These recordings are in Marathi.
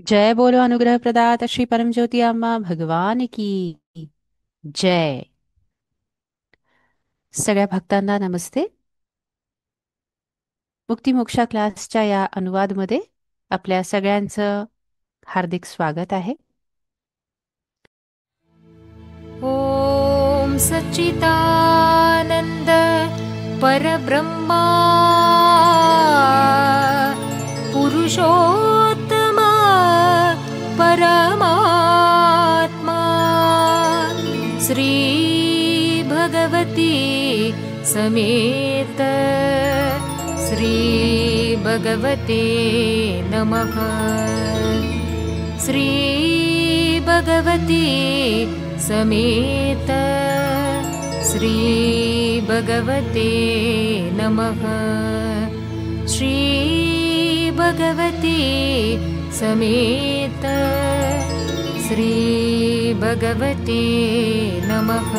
जय बोलो अनुग्रह प्रदात श्री परम ज्योति अम्मा भगवान की जय. सगळ्या भक्तांना नमस्ते. मुक्तिमोक्षा क्लासच्या या अनुवादमध्ये आपल्या सगळ्यांचं हार्दिक स्वागत आहे. ॐ सच्चिदानन्द परब्रह्मा पुरुषोत्तमा परमात्मा श्री भगवती समेत श्री भगवते नमः. श्री भगवती समेत श्री भगवते नमः. श्री भगवती समेत श्री भगवते नमः.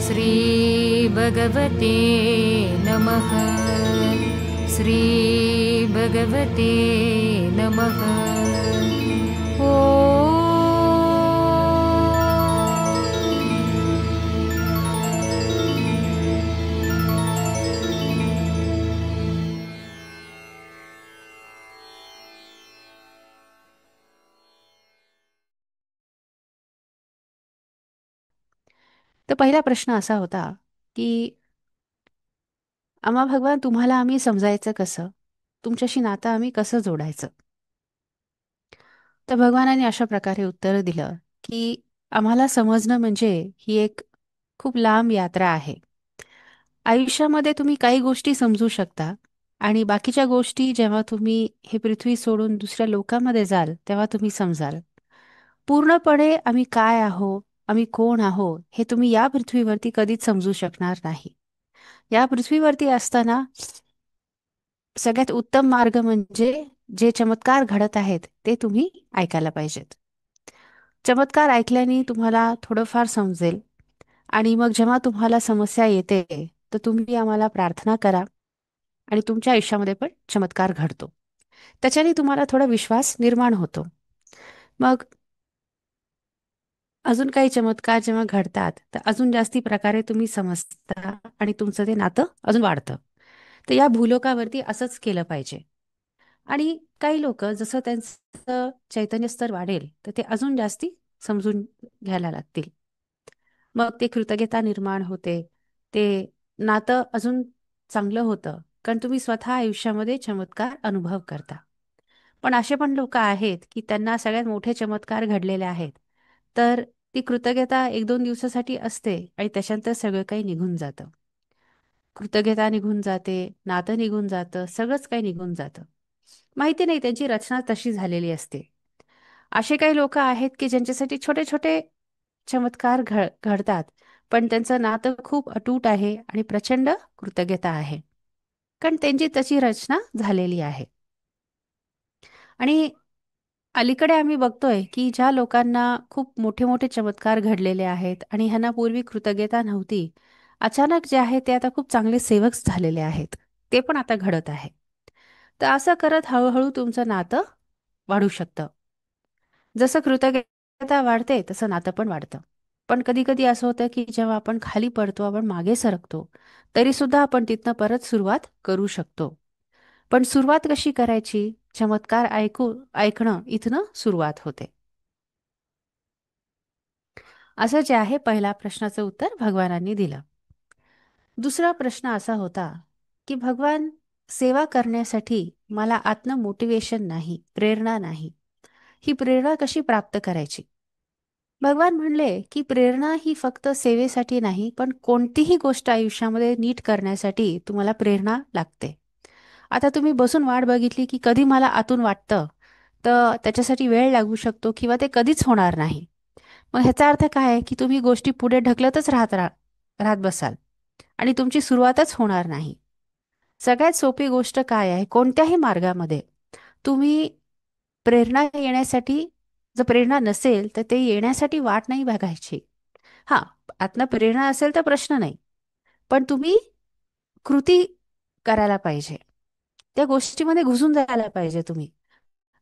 श्री भगवते नमः. श्री भगवते नमः. ओ तर पहिला प्रश्न असा होता की आम्हा भगवान तुम्हाला आम्ही समजायचं कसं, तुमच्याशी नातं आम्ही कसं जोडायचं. तर भगवानाने अशा प्रकारे उत्तर दिलं की आम्हाला समजणं म्हणजे ही एक खूप लांब यात्रा आहे. आयुष्यामध्ये तुम्ही काही गोष्टी समजू शकता आणि बाकीच्या गोष्टी जेव्हा तुम्ही हे पृथ्वी सोडून दुसऱ्या लोकांमध्ये जाल तेव्हा तुम्ही समजाल. पूर्णपणे आम्ही काय आहो, आम्ही कोण आहो हे तुम्ही या पृथ्वीवरती कधीच समजू शकणार नाही. या पृथ्वीवरती असताना सगळ्यात उत्तम मार्ग म्हणजे जे चमत्कार घडत आहेत ते तुम्ही ऐकायला पाहिजेत. चमत्कार ऐकल्याने तुम्हाला थोडंफार समजेल आणि मग जेव्हा तुम्हाला समस्या येते तर तुम्ही आम्हाला प्रार्थना करा आणि तुमच्या आयुष्यामध्ये पण चमत्कार घडतो. त्याच्याने तुम्हाला थोडा विश्वास निर्माण होतो. मग अजून काही चमत्कार जेव्हा घडतात तर अजून जास्ती प्रकारे तुम्ही समजता आणि तुमचं ते नातं अजून वाढतं. तर या भूलोकावरती असंच केलं पाहिजे. आणि काही लोक जसं त्यांचं चैतन्य स्तर वाढेल तर ते अजून जास्ती समजून घ्यायला लागतील. मग ते कृतज्ञता निर्माण होते, ते नातं अजून चांगलं होतं कारण तुम्ही स्वतः आयुष्यामध्ये चमत्कार अनुभव करता. पण असे पण लोक आहेत की त्यांना सगळ्यात मोठे चमत्कार घडलेले आहेत, तर ती कृतज्ञता एक दोन दिवसासाठी असते आणि त्याच्यानंतर सगळं काही निघून जातं. कृतज्ञता निघून जाते, नातं निघून जातं, सगळंच काही निघून जातं. माहिती नाही त्यांची रचना तशी झालेली असते. असे काही लोक आहेत की ज्यांच्यासाठी छोटे छोटे चमत्कार घडतात, पण त्यांचं नातं खूप अतूट आहे आणि प्रचंड कृतज्ञता आहे कारण त्यांची तशी रचना झालेली आहे. आणि अलीकडे आम्ही बघतोय की ज्या लोकांना खूप मोठे मोठे चमत्कार घडलेले आहेत आणि ह्यांना पूर्वी कृतज्ञता नव्हती, अचानक जे आहे ते आता खूप चांगले सेवक झालेले आहेत. ते पण आता घडत आहे. तर असं करत हळूहळू तुमचं नातं वाढू शकतं. जसं कृतज्ञता वाढते तसं नातं पण वाढतं. पण कधी कधी असं होतं की जेव्हा आपण खाली पडतो, आपण मागे सरकतो, तरी सुद्धा आपण तिथनं परत सुरुवात करू शकतो. पण सुरुवात कशी करायची? चमत्कार ऐकणं इथनं सुरुवात होते. असं जे आहे पहिल्या प्रश्नाचं उत्तर भगवानांनी दिलं. दुसरा प्रश्न असा होता की भगवान, सेवा करण्यासाठी मला आतनं मोटिवेशन नाही, प्रेरणा नाही, ही प्रेरणा कशी प्राप्त करायची? भगवान म्हणले की प्रेरणा ही फक्त सेवेसाठी नाही, पण कोणतीही गोष्ट आयुष्यामध्ये नीट करण्यासाठी तुम्हाला प्रेरणा लागते. आता तुम्ही बसून वाट बघितली की कधी मला आतून वाटतं, तर त्याच्यासाठी वेळ लागू शकतो किंवा ते कधीच होणार नाही. मग ह्याचा अर्थ काय आहे की तुम्ही गोष्टी पुढे ढकलतच राहत बसाल आणि तुमची सुरुवातच होणार नाही. सगळ्यात सोपी गोष्ट काय आहे? कोणत्याही मार्गामध्ये तुम्ही प्रेरणा येण्यासाठी, जर प्रेरणा नसेल तर ते येण्यासाठी वाट नाही बघायची. हा, आतनं प्रेरणा असेल तर प्रश्न नाही, पण तुम्ही कृती करायला पाहिजे. त्या गोष्टीमध्ये घुसून जायला पाहिजे तुम्ही.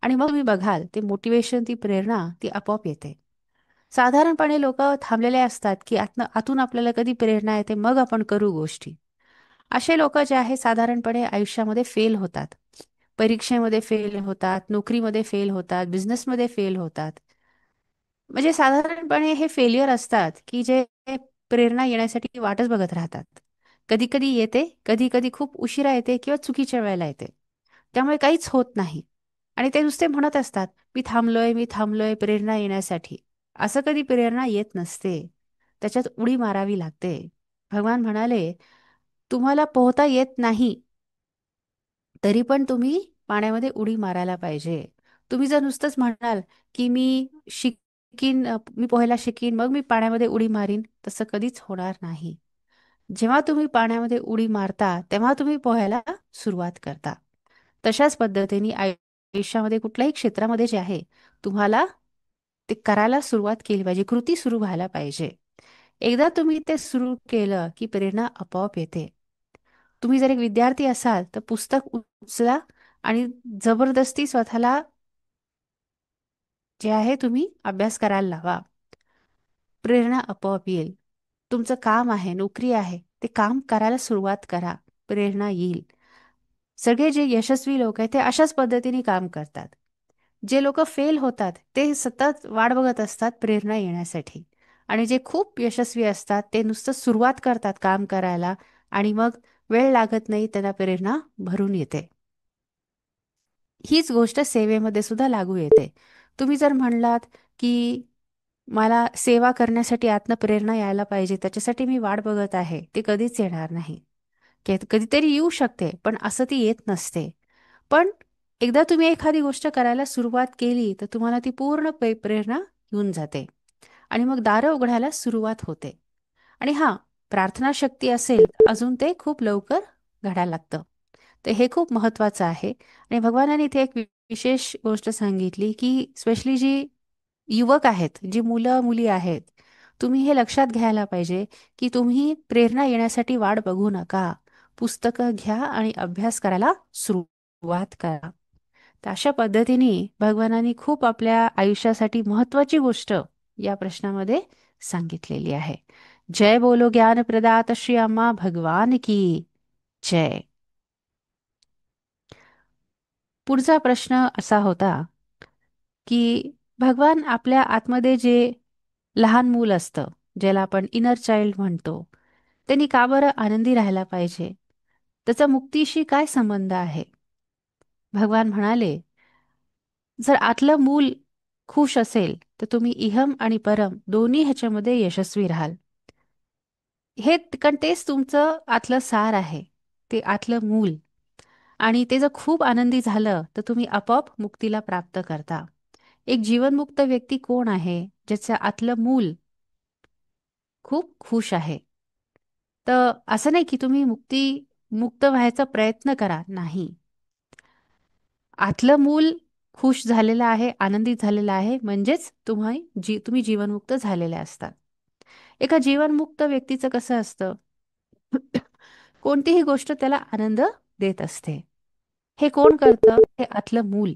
आणि मग तुम्ही बघाल ते मोटिवेशन, ती प्रेरणा ती आपोआप येते. साधारणपणे लोक थांबलेले असतात की आतून आपल्याला कधी प्रेरणा येते मग आपण करू गोष्टी. असे लोक जे आहे साधारणपणे आयुष्यामध्ये फेल होतात. परीक्षेमध्ये फेल होतात, नोकरीमध्ये फेल होतात, बिझनेसमध्ये फेल होतात. म्हणजे साधारणपणे हे फेलियर असतात की जे प्रेरणा येण्यासाठी वाटच बघत राहतात. कधी कधी येते, कधी कधी खूप उशिरा येते किंवा चुकीच्या वेळेला येते. त्यामुळे काहीच होत नाही. आणि ते नुसते म्हणत असतात, मी थांबलोय प्रेरणा येण्यासाठी. असं कधी प्रेरणा येत नसते. त्याच्यात उडी मारावी लागते. भगवान म्हणाले, तुम्हाला पोहता येत नाही तरी पण तुम्ही पाण्यामध्ये उडी मारायला पाहिजे. तुम्ही जर नुसतंच म्हणाल की मी पोहायला शिकीन मग मी पाण्यामध्ये उडी मारीन, तसं कधीच होणार नाही. जेव्हा तुम्ही पाण्यामध्ये उडी मारता तेव्हा तुम्ही पोहायला सुरुवात करता. तशाच पद्धतीने आयुष्यामध्ये कुठल्याही क्षेत्रामध्ये जे आहे तुम्हाला ते करायला सुरुवात केली पाहिजे, कृती सुरू व्हायला पाहिजे. एकदा तुम्ही ते सुरू केलं की प्रेरणा आपोआप येते. तुम्ही जर एक विद्यार्थी असाल तर पुस्तक उचला आणि जबरदस्ती स्वतःला जे आहे तुम्ही अभ्यास करायला लावा. प्रेरणा आपोआप येईल. तुमचं काम आहे, नोकरी आहे, ते काम करायला सुरुवात करा, प्रेरणा येईल. सगळे जे यशस्वी लोक आहेत ते अशाच पद्धतीने काम करतात. जे लोक फेल होतात ते सतत वाट बघत असतात प्रेरणा येण्यासाठी. आणि जे खूप यशस्वी असतात ते नुसतं सुरुवात करतात काम करायला आणि मग वेळ लागत नाही, त्यांना प्रेरणा भरून येते. हीच गोष्ट सेवेमध्ये सुद्धा लागू येते. तुम्ही जर म्हणलात की मला सेवा करण्यासाठी आतनं प्रेरणा यायला पाहिजे, त्याच्यासाठी मी वाट बघत आहे, ते कधीच येणार नाही. कधीतरी येऊ शकते पण असं ती येत नसते. पण एकदा तुम्ही एखादी गोष्ट करायला सुरुवात केली तर तुम्हाला ती पूर्ण प्रेरणा येऊन जाते. आणि मग दारं उघडायला सुरुवात होते. आणि हां, प्रार्थना शक्ती असेल अजून ते खूप लवकर घडायला लागतं. तर हे खूप महत्वाचं आहे. आणि भगवानाने इथे एक विशेष गोष्ट सांगितली की स्पेशली जी युवक आहेत, जी मुलं मुली आहेत, तुम्ही हे लक्षात घ्यायला पाहिजे की तुम्ही प्रेरणा येण्यासाठी वाट बघू नका. पुस्तकं घ्या आणि अभ्यास करायला सुरुवात करा. तर अशा पद्धतीने भगवानाने खूप आपल्या आयुष्यासाठी महत्वाची गोष्ट या प्रश्नामध्ये सांगितलेली आहे. जय बोलो ज्ञान प्रदात श्री अम्मा भगवान की जय. पुढचा प्रश्न असा होता की भगवान आपल्या आतमध्ये जे लहान मूल असतं, ज्याला आपण इनर चाइल्ड म्हणतो, त्यांनी का बरं आनंदी राहायला पाहिजे? त्याचा मुक्तीशी काय संबंध आहे? भगवान म्हणाले, जर आतलं मूल खुश असेल तर तुम्ही इहम आणि परम दोन्ही ह्याच्यामध्ये यशस्वी राहाल. कारण तेच तुमचं आतलं सार आहे, ते आतलं मूल. आणि ते जर खूप आनंदी झालं तर तुम्ही आपोआप मुक्तीला प्राप्त करता. एक जीवनमुक्त व्यक्ती कोण आहे? ज्याचं आतलं मूल खूप खुश आहे. तर असं नाही की तुम्ही मुक्त व्हायचा प्रयत्न करा, नाही. आतलं मूल खुश झालेलं आहे, आनंदित झालेलं आहे, म्हणजेच तुम्ही जीवनमुक्त झालेले असतात. एका जीवनमुक्त व्यक्तीचं कसं असतं? कोणतीही गोष्ट त्याला आनंद देत असते. हे कोण करतं? हे आतलं मूल.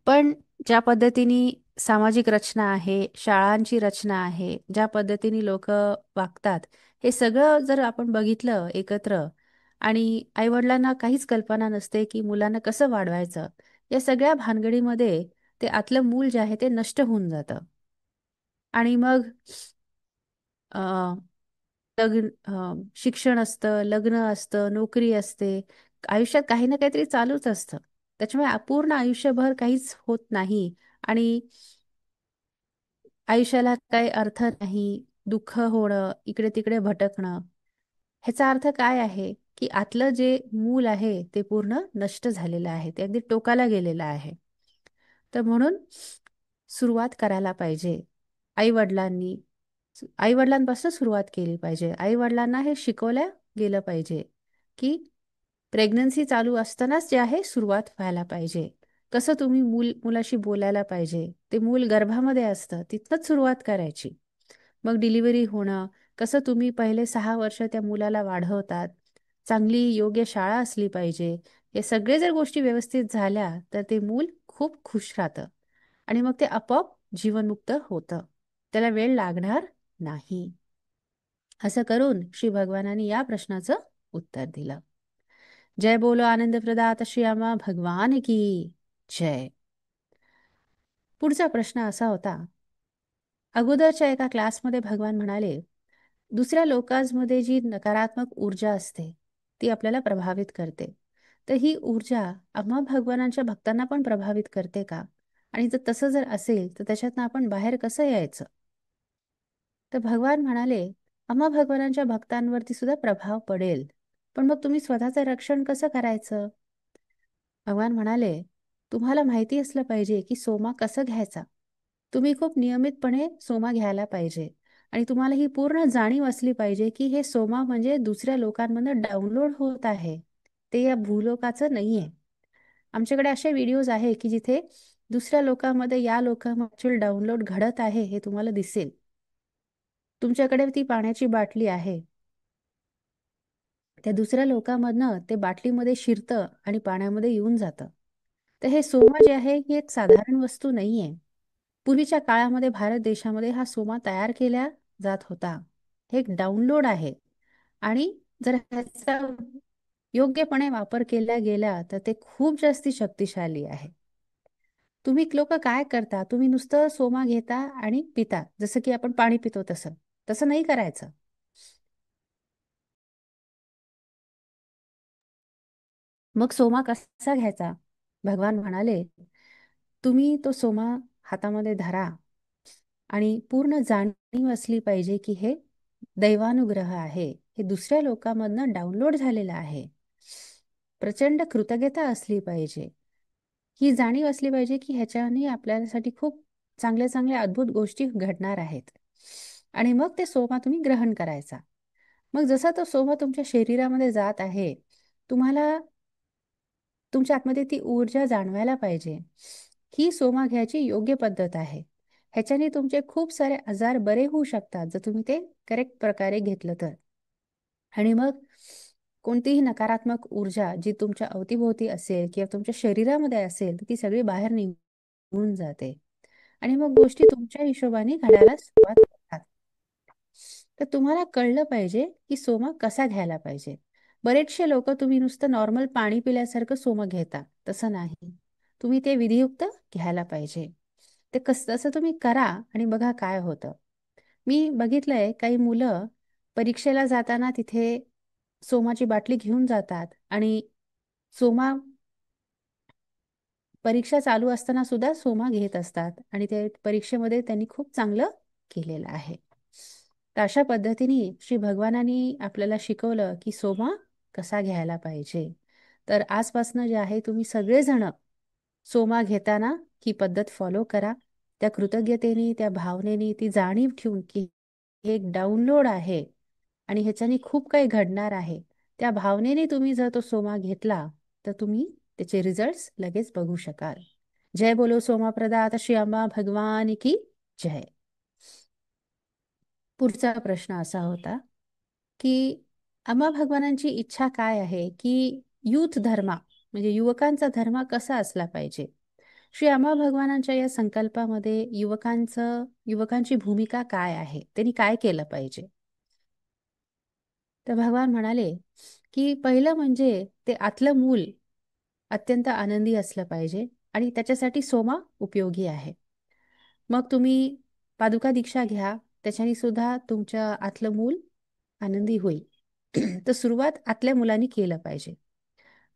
पण ज्या पद्धतीने सामाजिक रचना आहे, शाळांची रचना आहे, ज्या पद्धतीने लोक वागतात, हे सगळं जर आपण बघितलं एकत्र, आणि आईवडिलांना काहीच कल्पना नसते की मुलांना कसं वाढवायचं, या सगळ्या भानगडीमध्ये ते आतलं मूल जे आहे ते नष्ट होऊन जातं. आणि मग शिक्षण असतं, लग्न असतं, नोकरी असते, आयुष्यात काही ना काहीतरी चालूच असतं. त्याच्यामुळे पूर्ण आयुष्यभर काहीच होत नाही. आणि आयुष्याला काही अर्थ नाही, दुःख होणं, इकडे तिकडे भटकणं. ह्याचा अर्थ काय आहे की आतलं जे मूल आहे ते पूर्ण नष्ट झालेलं आहे, ते अगदी टोकाला गेलेलं आहे. तर म्हणून सुरुवात करायला पाहिजे. आई वडिलांनी आई वडिलांपासून सुरुवात केली पाहिजे. आई वडिलांना हे शिकवलं गेलं पाहिजे की प्रेग्नन्सी चालू असतानाच जे आहे सुरुवात व्हायला पाहिजे. कसं तुम्ही मुलाशी बोलायला पाहिजे, ते मूल गर्भामध्ये असतं तिथनंच सुरुवात करायची. मग डिलिव्हरी होणं, कसं तुम्ही पहिले 6 वर्ष त्या मुलाला वाढवतात, चांगली योग्य शाळा असली पाहिजे, हे सगळे जर गोष्टी व्यवस्थित झाल्या तर ते मूल खूप खुश राहतं आणि मग ते आपोआप जीवनमुक्त होतं. त्याला वेळ लागणार नाही. असं करून श्री भगवानांनी या प्रश्नाचं उत्तर दिलं. जय बोलो आनंद प्रदात श्यामा भगवान की जय. पुढचा प्रश्न असा होता, अगोदरच्या एका क्लासमध्ये भगवान म्हणाले, दुसऱ्या लोकांमध्ये जी नकारात्मक ऊर्जा असते ती आपल्याला प्रभावित करते. तर ही ऊर्जा आम्हा भगवानांच्या भक्तांना पण प्रभावित करते का? आणि जर तसं जर असेल तर त्याच्यातनं आपण बाहेर कसं यायचं? तर भगवान म्हणाले, आम्हा भगवानांच्या भक्तांवरती सुद्धा प्रभाव पडेल. पण मग तुम्ही स्वतःचं रक्षण कसं करायचं? भगवान म्हणाले, तुम्हाला माहिती असलं पाहिजे की सोमा कसं घ्यायचा. तुम्ही खूप नियमितपणे सोमा घ्यायला पाहिजे आणि तुम्हाला ही पूर्ण जाणीव असली पाहिजे की हे सोमा म्हणजे दुसऱ्या लोकांमधून डाउनलोड होत आहे, ते या भूलोकाचं नाहीये. आमच्याकडे असे व्हिडिओज आहे की जिथे दुसऱ्या लोकांमध्ये या लोकांमध्ये डाउनलोड घडत आहे हे तुम्हाला दिसेल. तुमच्याकडे ती पाण्याची बाटली आहे, त्या दुसऱ्या लोकांमधनं ते बाटलीमध्ये शिरतं आणि पाण्यामध्ये येऊन जातं. तर हे सोमा जे आहे ही एक साधारण वस्तू नाहीये. पूर्वीच्या काळामध्ये भारत देशामध्ये हा सोमा तयार केला जात होता. हे एक डाउनलोड आहे आणि जर ह्याचा योग्यपणे वापर केला गेला तर ते खूप जास्ती शक्तिशाली आहे. तुम्ही लोक काय करता, तुम्ही नुसतं सोमा घेता आणि पिता, जसं की आपण पाणी पितो तसं तसं नाही करायचं. मग सोमा कसा घ्यायचा? भगवान म्हणाले, तुम्ही तो सोमा हातामध्ये धरा आणि पूर्ण जाणीव असली पाहिजे की हे दैवानुग्रह आहे, हे दुसऱ्या लोकांमधनं डाउनलोड झालेलं आहे. प्रचंड कृतज्ञता असली पाहिजे, ही जाणीव असली पाहिजे की ह्याच्याने आपल्यासाठी खूप चांगल्या चांगल्या अद्भुत गोष्टी घडणार आहेत. आणि मग ते सोमा तुम्ही ग्रहण करायचा. मग जसा तो सोमा तुमच्या शरीरामध्ये जात आहे, तुम्हाला तुमच्या आतमध्ये ती ऊर्जा जाणवायला पाहिजे. ही सोमा घ्यायची योग्य पद्धत आहे. ह्याच्याने तुमचे खूप सारे आजार बरे होऊ शकतात जर तुम्ही ते करेक्ट प्रकारे घेतलं तर. आणि मग कोणतीही नकारात्मक ऊर्जा जी तुमच्या अवतीभोवती असेल किंवा तुमच्या शरीरामध्ये असेल ती सगळी बाहेर निघून जाते आणि मग गोष्टी तुमच्या हिशोबाने घडायला सुरुवात होतात. तर तुम्हाला कळलं पाहिजे की सोमा कसा घ्यायला पाहिजे. बरेचसे लोक तुम्ही नुसतं नॉर्मल पाणी पिल्यासारखं सोमा घेता, तसं नाही. तुम्ही ते विधियुक्त घ्यायला पाहिजे. ते तसं तुम्ही करा आणि बघा काय होतं. मी बघितलंय काही मुलं परीक्षेला जाताना तिथे सोमाची बाटली घेऊन जातात आणि सोमा परीक्षा चालू असताना सुद्धा सोमा घेत असतात आणि ते परीक्षेमध्ये त्यांनी खूप चांगलं केलेलं आहे. तर अशा पद्धतीने श्री भगवानांनी आपल्याला शिकवलं की सोमा कसा घ्यायला पाहिजे. तर आजपासनं जे आहे तुम्ही सगळेजण सोमा घेताना ही पद्धत फॉलो करा. त्या कृतज्ञतेने, त्या भावनेने, ती जाणीव ठेवून की हे एक डाउनलोड आहे आणि ह्याच्याने खूप काही घडणार आहे, त्या भावनेने तुम्ही जर तो सोमा घेतला तर तुम्ही त्याचे रिझल्ट्स लगेच बघू शकाल. जय बोलो सोमाप्रदा आता श्री अंबा भगवान की जय. पुढचा प्रश्न असा होता की आम्हा भगवानांची इच्छा काय आहे की युथ धर्मा म्हणजे युवकांचा धर्म कसा असला पाहिजे. श्री आम्हा भगवानांच्या या संकल्पामध्ये युवकांची भूमिका काय आहे, त्यांनी काय केलं पाहिजे. तर भगवान म्हणाले की पहिलं म्हणजे ते आतलं मूल अत्यंत आनंदी असलं पाहिजे आणि त्याच्यासाठी सोमा उपयोगी आहे. मग तुम्ही पादुका दीक्षा घ्या, त्याच्याने सुद्धा तुमच्या आतलं मूल आनंदी होईल. तर सुरुवात आतल्या मुलांनी केलं पाहिजे.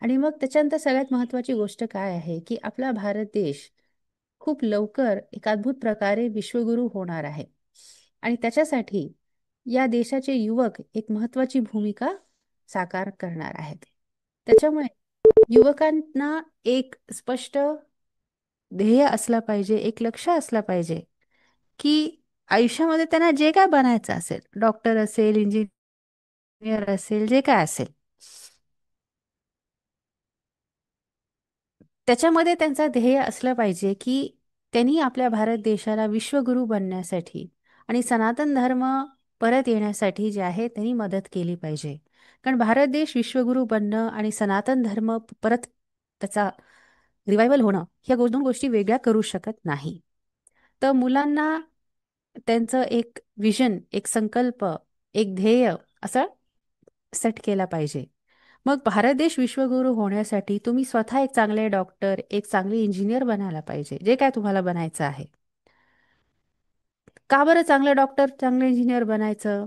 आणि मग त्याच्यानंतर सगळ्यात महत्त्वाची गोष्ट काय आहे की आपला भारत देश खूप लवकर एक अद्भुत प्रकारे विश्वगुरू होणार आहे आणि त्याच्यासाठी या देशाचे युवक एक महत्त्वाची भूमिका साकार करणार आहेत. त्याच्यामुळे युवकांना एक स्पष्ट ध्येय असलं पाहिजे, एक लक्ष असलं पाहिजे की आयुष्यामध्ये त्यांना जे काय बनायचं असेल, डॉक्टर असेल, इंजिनियर असेल, जे काय असेल, त्याच्यामध्ये त्यांचा ध्येय असलं पाहिजे की त्यांनी आपल्या भारत देशाला विश्वगुरू बनण्यासाठी आणि सनातन धर्म परत येण्यासाठी जे आहे त्यांनी मदत केली पाहिजे. कारण भारत देश विश्वगुरू बनणं आणि सनातन धर्म परत त्याचा रिवायवल होणं, ह्या दोन गोष्टी वेगळ्या करू शकत नाही. तर मुलांना त्यांचं एक विजन, एक संकल्प, एक ध्येय असं सेट केला पाहिजे. मग भारत देश विश्वगुरू होण्यासाठी तुम्ही स्वतः एक चांगले डॉक्टर, एक चांगले इंजिनियर बनायला पाहिजे, जे काय तुम्हाला बनायचं आहे. का बरं चांगलं डॉक्टर, चांगलं इंजिनियर बनायचं?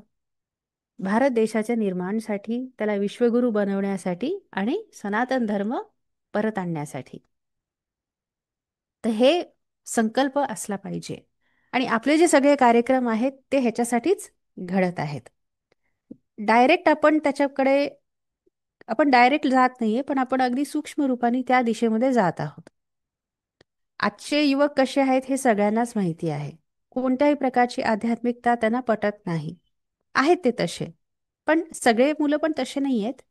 भारत देशाच्या निर्माणासाठी, त्याला विश्वगुरू बनवण्यासाठी आणि सनातन धर्म परत आणण्यासाठी. तर हे संकल्प असला पाहिजे. आणि आपले जे सगळे कार्यक्रम आहेत ते ह्याच्यासाठीच घडत आहेत. डायरेक्ट आपण डायरेक्ट जात नाहीये, पण आपण अगदी सूक्ष्म रूपाने त्या दिशेमध्ये जात आहोत. आजचे युवक कसे आहेत हे सगळ्यांनाच माहिती आहे. कोणत्याही प्रकारची आध्यात्मिकता त्यांना पटत नाही. आहेत ते तसे, पण सगळे मुलं पण तसे नाही आहेत.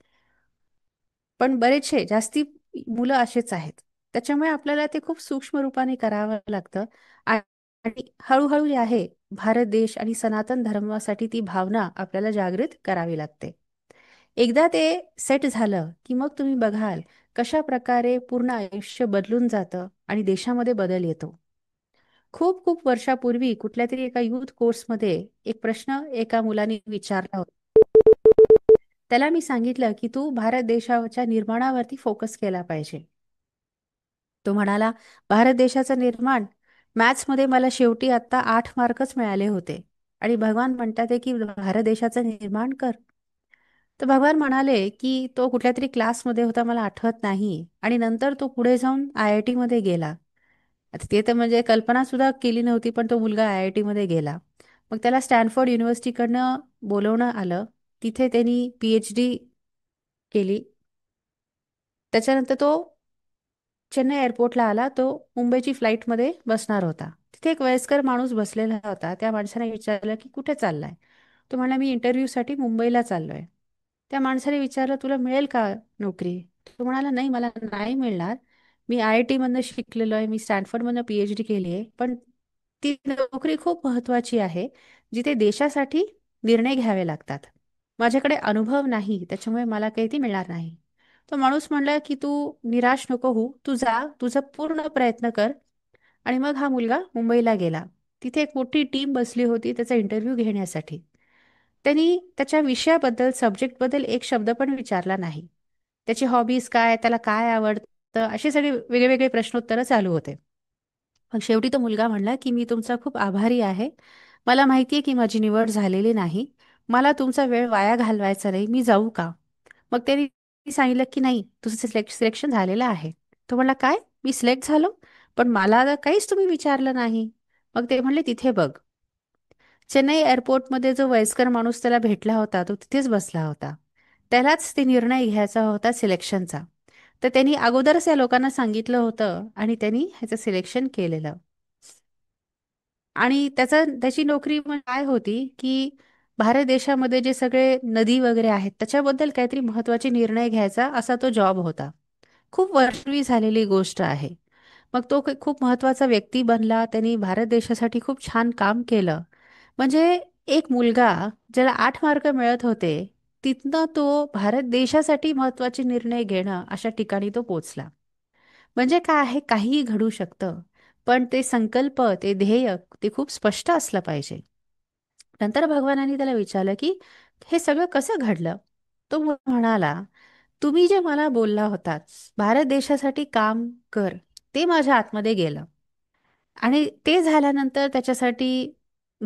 पण बरेचसे जास्ती मुलं असेच आहेत. त्याच्यामुळे आपल्याला ते खूप सूक्ष्म रूपाने करावं लागतं. आ- आणि हळूहळू जे आहे, भारत देश आणि सनातन धर्मासाठी ती भावना आपल्याला जागृत करावी लागते. एकदा ते सेट झालं की मग तुम्ही बघाल कशा प्रकारे पूर्ण आयुष्य बदलून जातं आणि देशामध्ये बदल येतो. खूप खूप वर्षापूर्वी कुठल्या तरी एका युथ कोर्समध्ये एक प्रश्न एका मुलाने विचारला होता. त्याला मी सांगितलं की तू भारत देशाच्या निर्माणावरती फोकस केला पाहिजे. तो म्हणाला, भारत देशाचं निर्माण, मॅथ्समध्ये मला शेवटी आता 8 मार्कच मिळाले होते आणि भगवान म्हणतात आहे की भारत देशाचं निर्माण कर. तर भगवान म्हणाले की तो कुठल्या तरी क्लासमध्ये होता, मला आठवत नाही, आणि नंतर तो पुढे जाऊन IIT मध्ये गेला. आता ते तर म्हणजे कल्पना सुद्धा केली नव्हती, पण तो मुलगा IIT मध्ये गेला. मग त्याला स्टॅनफोर्ड युनिव्हर्सिटीकडनं बोलवणं आलं. तिथे त्यांनी PhD केली. त्याच्यानंतर तो चेन्नई एअरपोर्टला आला. तो मुंबईची फ्लाईटमध्ये बसणार होता. तिथे एक वयस्कर माणूस बसलेला होता. त्या माणसाने विचारलं की कुठे चाललाय? तो म्हणला, मी इंटरव्ह्यूसाठी मुंबईला चाललोय. त्या माणसाने विचारलं, तुला मिळेल का नोकरी? तो म्हणाला, नाही, मला नाही मिळणार. मी IIT मधनं शिकलेलो आहे, मी स्टॅनफोर्डमधनं PhD केली आहे, पण ती नोकरी खूप महत्वाची आहे, जिथे देशासाठी निर्णय घ्यावे लागतात. माझ्याकडे अनुभव नाही, त्याच्यामुळे मला काही ती मिळणार नाही. तो माणूस म्हणला की तू निराश नको होऊ, तू जा, तुझा पूर्ण प्रयत्न कर. आणि मग हा मुलगा मुंबईला गेला. तिथे एक मोठी टीम बसली होती त्याचा इंटरव्ह्यू घेण्यासाठी. त्यांनी त्याच्या विषयाबद्दल, सब्जेक्टबद्दल एक शब्द पण विचारला नाही. त्याची हॉबीज काय, त्याला काय आवडतं, असे सगळे वेगवेगळे प्रश्नोत्तरं चालू होते. मग शेवटी तो मुलगा म्हणला की मी तुमचा खूप आभारी आहे. मला माहिती आहे की माझी निवड झालेली नाही. मला तुमचा वेळ वाया घालवायचा नाही, मी जाऊ का? मग त्यांनी सांगितलं की नाही, तुझं सिलेक्शन झालेलं आहे. तो म्हणला, काय, मी सिलेक्ट झालो? पण मला तर काहीच तुम्ही विचारलं नाही. मग ते म्हणले, तिथे बघ. चेन्नई एअरपोर्टमध्ये जो वयस्कर माणूस त्याला भेटला होता तो तिथेच बसला होता. त्यालाच ते निर्णय घ्यायचा होता सिलेक्शनचा. तर त्यांनी अगोदरच या लोकांना सांगितलं होतं आणि त्यांनी ह्याचं सिलेक्शन केलेलं. आणि त्याची नोकरी काय होती की भारत देशामध्ये जे सगळे नदी वगैरे आहेत त्याच्याबद्दल काहीतरी महत्त्वाचे निर्णय घ्यायचा, असा तो जॉब होता. खूप वर्षांपूर्वी झालेली गोष्ट आहे. मग तो खूप महत्त्वाचा व्यक्ती बनला. त्यांनी भारत देशासाठी खूप छान काम केलं. म्हणजे एक मुलगा ज्याला 8 मार्क मिळत होते, तिथनं तो भारत देशासाठी महत्त्वाचे निर्णय घेणं अशा ठिकाणी तो पोचला. म्हणजे काय आहे, काहीही घडू शकतं. पण ते संकल्प, ते ध्येय, ते खूप स्पष्ट असलं पाहिजे. नंतर भगवानाने त्याला विचारलं की हे सगळं कसं घडलं? तो म्हणाला, तुम्ही जे मला बोलला होतात, भारत देशासाठी काम कर, ते माझ्या आतमध्ये गेलं. आणि ते झाल्यानंतर त्याच्यासाठी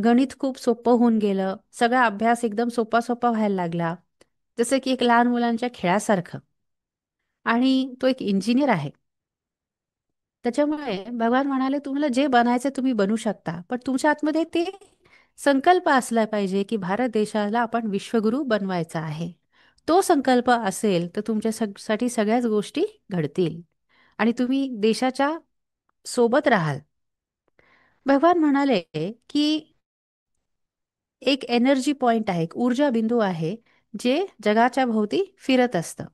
गणित खूप सोपं होऊन गेलं. सगळा अभ्यास एकदम सोपा सोपा व्हायला लागला. जसं की एक लहान मुलांच्या खेळासारखं. आणि तो एक इंजिनियर आहे. त्याच्यामुळे भगवान म्हणाले, तुम्हाला जे बनायचं तुम्ही बनू शकता, पण तुमच्या आतमध्ये ते संकल्प असला पाहिजे की भारत देशाला आपण विश्वगुरू बनवायचा आहे. तो संकल्प असेल तर तुमच्या साठी सगळ्याच गोष्टी घडतील आणि तुम्ही देशाच्या सोबत राहाल. भगवान म्हणाले की एक एनर्जी पॉइंट आहे, एक ऊर्जा बिंदू आहे, जे जगाच्या भोवती फिरत असतं.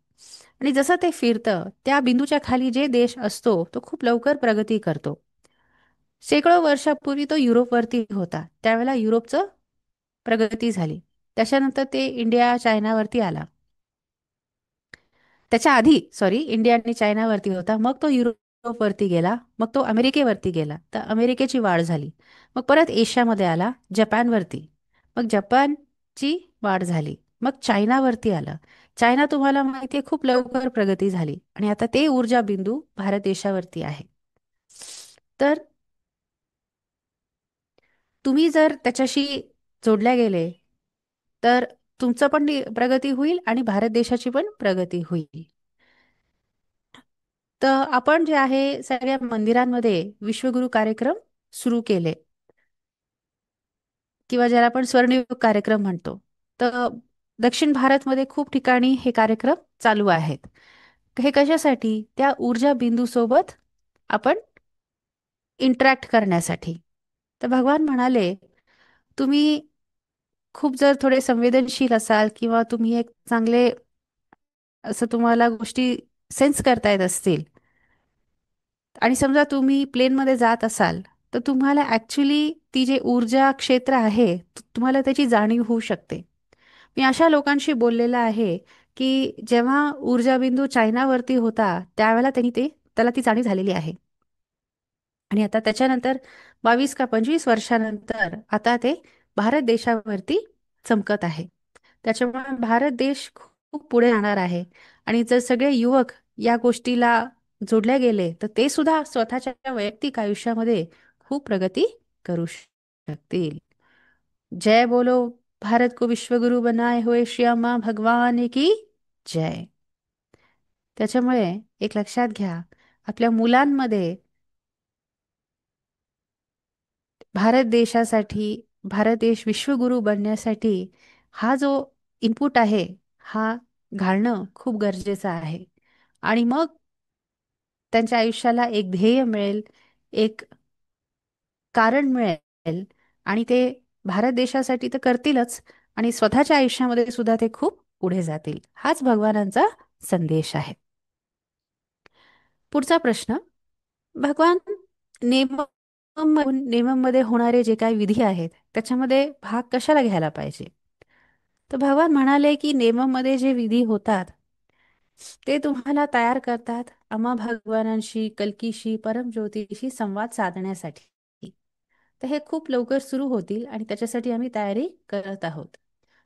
आणि जसं ते फिरतं, त्या बिंदूच्या खाली जे देश असतो तो खूप लवकर प्रगती करतो. शेकडो वर्षापूर्वी तो युरोपवरती होता, त्यावेळेला युरोपचं प्रगती झाली. त्याच्यानंतर ते इंडिया, चायनावरती आला. त्याच्या आधी सॉरी इंडिया आणि चायनावरती होता, मग तो युरोपवरती गेला, मग तो अमेरिकेवरती गेला, तर अमेरिकेची वाढ झाली. मग परत एशियामध्ये आला, जपानवरती. मग जपानची वाढ झाली. मग चायनावरती आलं. चायना तुम्हाला माहिती आहे खूप लवकर प्रगती झाली आणि आता ते ऊर्जा बिंदू भारत देशावरती आहे. तर तुम्ही जर त्याच्याशी जोडल्या गेले तर तुमचं पण प्रगती होईल आणि भारत देशाची पण प्रगती होईल. तर आपण जे आहे सगळ्या मंदिरांमध्ये विश्वगुरु कार्यक्रम सुरू केले किंवा ज्याला आपण स्वर्णयुग कार्यक्रम म्हणतो. तर दक्षिण भारतमध्ये खूप ठिकाणी हे कार्यक्रम चालू आहेत. हे कशासाठी? त्या ऊर्जा बिंदू सोबत आपण इंटरॅक्ट करण्यासाठी. तर भगवान म्हणाले, तुम्ही खूप जर थोडे संवेदनशील असाल किंवा तुम्ही एक चांगले असं तुम्हाला गोष्टी सेन्स करता येत असतील आणि समजा तुम्ही प्लेनमध्ये जात असाल, तर तुम्हाला ॲक्च्युली ती जे ऊर्जा क्षेत्र आहे, तुम्हाला त्याची जाणीव होऊ शकते. मी अशा लोकांशी बोललेलं आहे, की जेव्हा ऊर्जाबिंदू चायनावरती होता, त्यावेळेला त्याला ती जाणीव झालेली आहे. आणि आता त्याच्यानंतर 22 का 25 वर्षानंतर आता ते भारत देशावरती चमकत आहे. त्याच्यामुळे भारत देश खूप पुढे जाणार आहे. आणि जर सगळे युवक या गोष्टीला जोडले गेले तर ते सुद्धा स्वतःच्या वैयक्तिक आयुष्यामध्ये खूप प्रगती करू शकतील. जय बोलो, भारत को विश्वगुरु बनाए हुए श्री अम्मा भगवान की जय. त्याच्यामुळे एक लक्षात घ्या, आपल्या मुलांमध्ये भारत देशासाठी, भारत देश विश्वगुरु बनण्यासाठी हा जो इनपुट आहे, हा घालणं खूप गरजेचं आहे. आणि मग त्यांच्या आयुष्याला एक ध्येय मिळेल, एक कारण मिळेल आणि ते भारत देशासाठी तर करतीलच आणि स्वतःच्या आयुष्यामध्ये सुद्धा ते खूप पुढे जातील. हाच भगवानांचा संदेश आहे. पुढचा प्रश्न, भगवान नेम नेममध्ये होणारे जे काही विधी आहेत त्याच्यामध्ये भाग कशाला घ्यायला पाहिजे? तर भगवान म्हणाले की नेममध्ये जे विधी होतात ते तुम्हाला तयार करतात आम्हा भगवानांशी, कल्कीशी, परमज्योतीशी संवाद साधण्यासाठी. तर हे खूप लवकर सुरू होतील आणि त्याच्यासाठी आम्ही तयारी करत आहोत.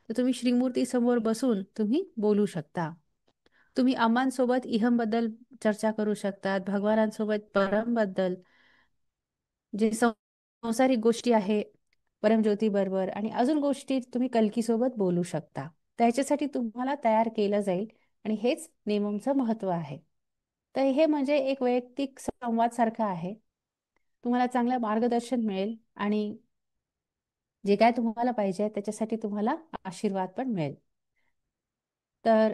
तर तुम्ही श्रीमूर्ती समोर बसून तुम्ही बोलू शकता. तुम्ही अम्मांसोबत इहमबद्दल चर्चा करू शकतात, भगवानांसोबत परमबद्दल जे संसारिक गोष्टी आहे परमज्योती बरोबर आणि अजून गोष्टी तुम्ही कल्कीसोबत बोलू शकता. त्याच्यासाठी तुम्हाला तयार केलं जाईल आणि हेच नेममचं महत्त्व आहे. तर हे म्हणजे एक वैयक्तिक संवाद सारखं आहे. तुम्हाला चांगलं मार्गदर्शन मिळेल आणि जे काय तुम्हाला पाहिजे त्याच्यासाठी तुम्हाला आशीर्वाद पण मिळेल. तर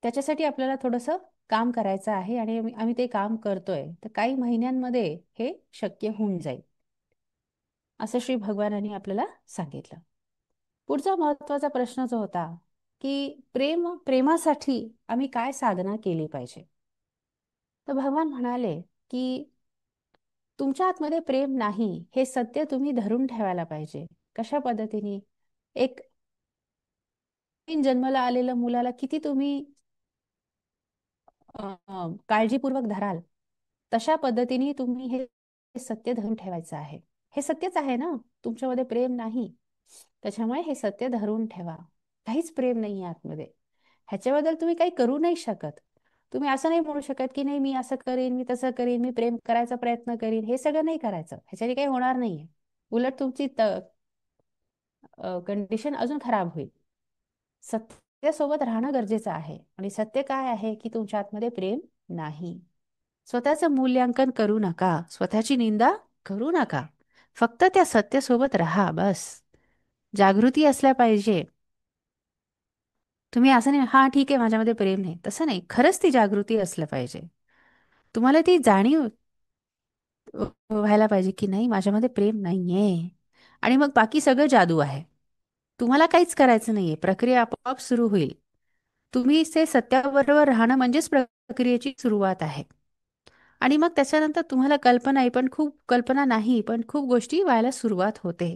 त्याच्यासाठी आपल्याला थोडंसं काम करायचं आहे आणि आम्ही ते काम करतोय. तर काही महिन्यांमध्ये हे शक्य होऊन जाईल असं श्री भगवानांनी आपल्याला सांगितलं. पुढचा महत्वाचा प्रश्न जो होता की प्रेमासाठी आम्ही काय साधना केली पाहिजे? तर भगवान म्हणाले की तुमच्या आतमध्ये प्रेम नाही हे सत्य तुम्ही धरून ठेवायला पाहिजे. कशा पद्धतीने? एक नवीन जन्माला आलेल्या मुलाला किती तुम्ही काळजीपूर्वक धराल, तशा पद्धतीने तुम्ही हे सत्य धरून ठेवायचं आहे. हे सत्यच आहे ना, तुमच्यामध्ये प्रेम नाही. त्याच्यामुळे हे सत्य धरून ठेवा. काहीच प्रेम नाही आतमध्ये. ह्याच्याबद्दल तुम्ही काही करू नाही शकत. तुम्ही असं नाही म्हणू शकत की नाही मी असं करीन, मी तसं करीन, मी प्रेम करायचा प्रयत्न करीन. हे सगळं नाही करायचं. ह्याच्याने काही होणार नाहीये. उलट तुमची कंडिशन अजून खराब होईल. सत्यासोबत राहणं गरजेचं आहे आणि सत्य काय आहे की तुमच्या आतमध्ये प्रेम नाही. स्वतःचं मूल्यांकन करू नका, स्वतःची निंदा करू नका. फक्त त्या सत्यासोबत राहा बस. जागृती असल्या पाहिजे. तुम्ही असं नाही हा ठीक आहे माझ्यामध्ये प्रेम नाही, तसं नाही. खरंच ती जागृती असलं पाहिजे. तुम्हाला ती जाणीव व्हायला पाहिजे की नाही माझ्यामध्ये प्रेम नाहीये. आणि मग बाकी सगळं जादू आहे. तुम्हाला काहीच करायचं नाहीये, प्रक्रिया आपोआप सुरू होईल. तुम्ही ते सत्याबरोबर राहणं म्हणजेच प्रक्रियेची सुरुवात आहे. आणि मग त्याच्यानंतर तुम्हाला कल्पना आहे, पण खूप कल्पना नाही, पण खूप गोष्टी व्हायला सुरुवात होते.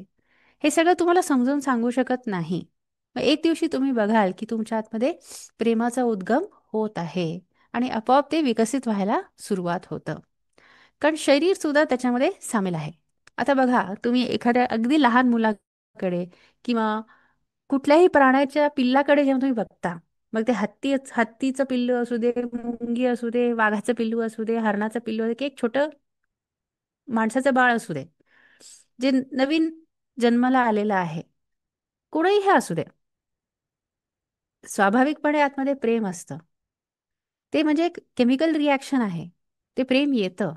हे सगळं तुम्हाला समजून सांगू शकत नाही. मग एक दिवशी तुम्ही बघाल की तुमच्या आतमध्ये प्रेमाचा उद्गम होत आहे आणि आपोआप ते विकसित व्हायला सुरुवात होतं. कारण शरीर सुद्धा त्याच्यामध्ये सामील आहे. आता बघा, तुम्ही एखाद्या अगदी लहान मुलाकडे किंवा कुठल्याही प्राण्याच्या पिल्लाकडे जेव्हा तुम्ही बघता, मग ते हत्तीचं पिल्लू असू दे, मुंगी असू दे, वाघाचं पिल्लू असू दे, हरणाचं पिल्लू असू दे, की एक छोटं माणसाचं बाळ असू दे, जे नवीन जन्माला आलेलं आहे, कोणीही हे असू दे, स्वाभाविकपणे आतमध्ये प्रेम असतं. ते म्हणजे एक केमिकल रिॲक्शन आहे. ते प्रेम येतं.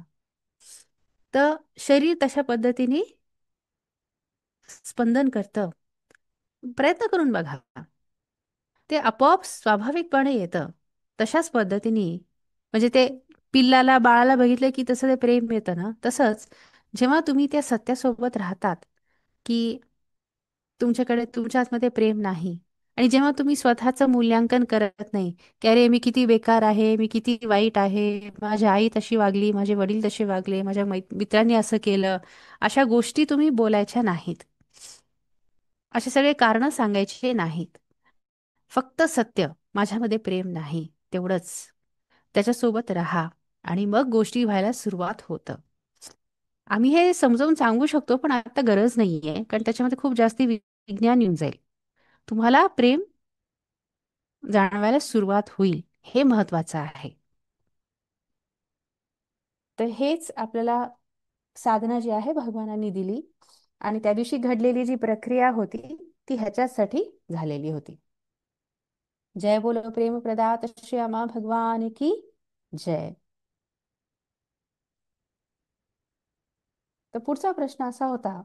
तर शरीर तशा पद्धतीने स्पंदन करतं. प्रयत्न करून बघा. ते आपोआप स्वाभाविकपणे येतं. तशाच पद्धतीने म्हणजे ते पिल्लाला, बाळाला बघितलं की तसं ते प्रेम येतं ना, तसंच जेव्हा तुम्ही त्या सत्यासोबत राहतात, की तुमच्याकडे तुमच्या आतमध्ये प्रेम नाही आणि जेव्हा तुम्ही स्वतःचं मूल्यांकन करत नाही, की अरे मी किती बेकार आहे, मी किती वाईट आहे, माझी आई तशी वागली, माझे वडील तसे वागले, माझ्या मित्रांनी असं केलं, अशा गोष्टी तुम्ही बोलायच्या नाहीत. असे सगळे कारणं सांगायचे नाहीत. फक्त सत्य, माझ्यामध्ये प्रेम नाही, तेवढंच. त्याच्यासोबत राहा आणि मग गोष्टी व्हायला सुरुवात होतं. आम्ही हे समजावून सांगू शकतो, पण आता गरज नाहीये, कारण त्याच्यामध्ये खूप जास्ती विज्ञान येऊन जाईल. तुम्हाला प्रेम जाणवायला सुरुवात होईल, हे महत्वाचं आहे. तर हेच आपल्याला साधना जी आहे भगवानांनी दिली आणि त्या दिवशी घडलेली जी प्रक्रिया होती ती ह्याच्यासाठी झालेली होती. जय बोलो प्रेम प्रदात श्यामा भगवान की जय. तर पुढचा प्रश्न असा होता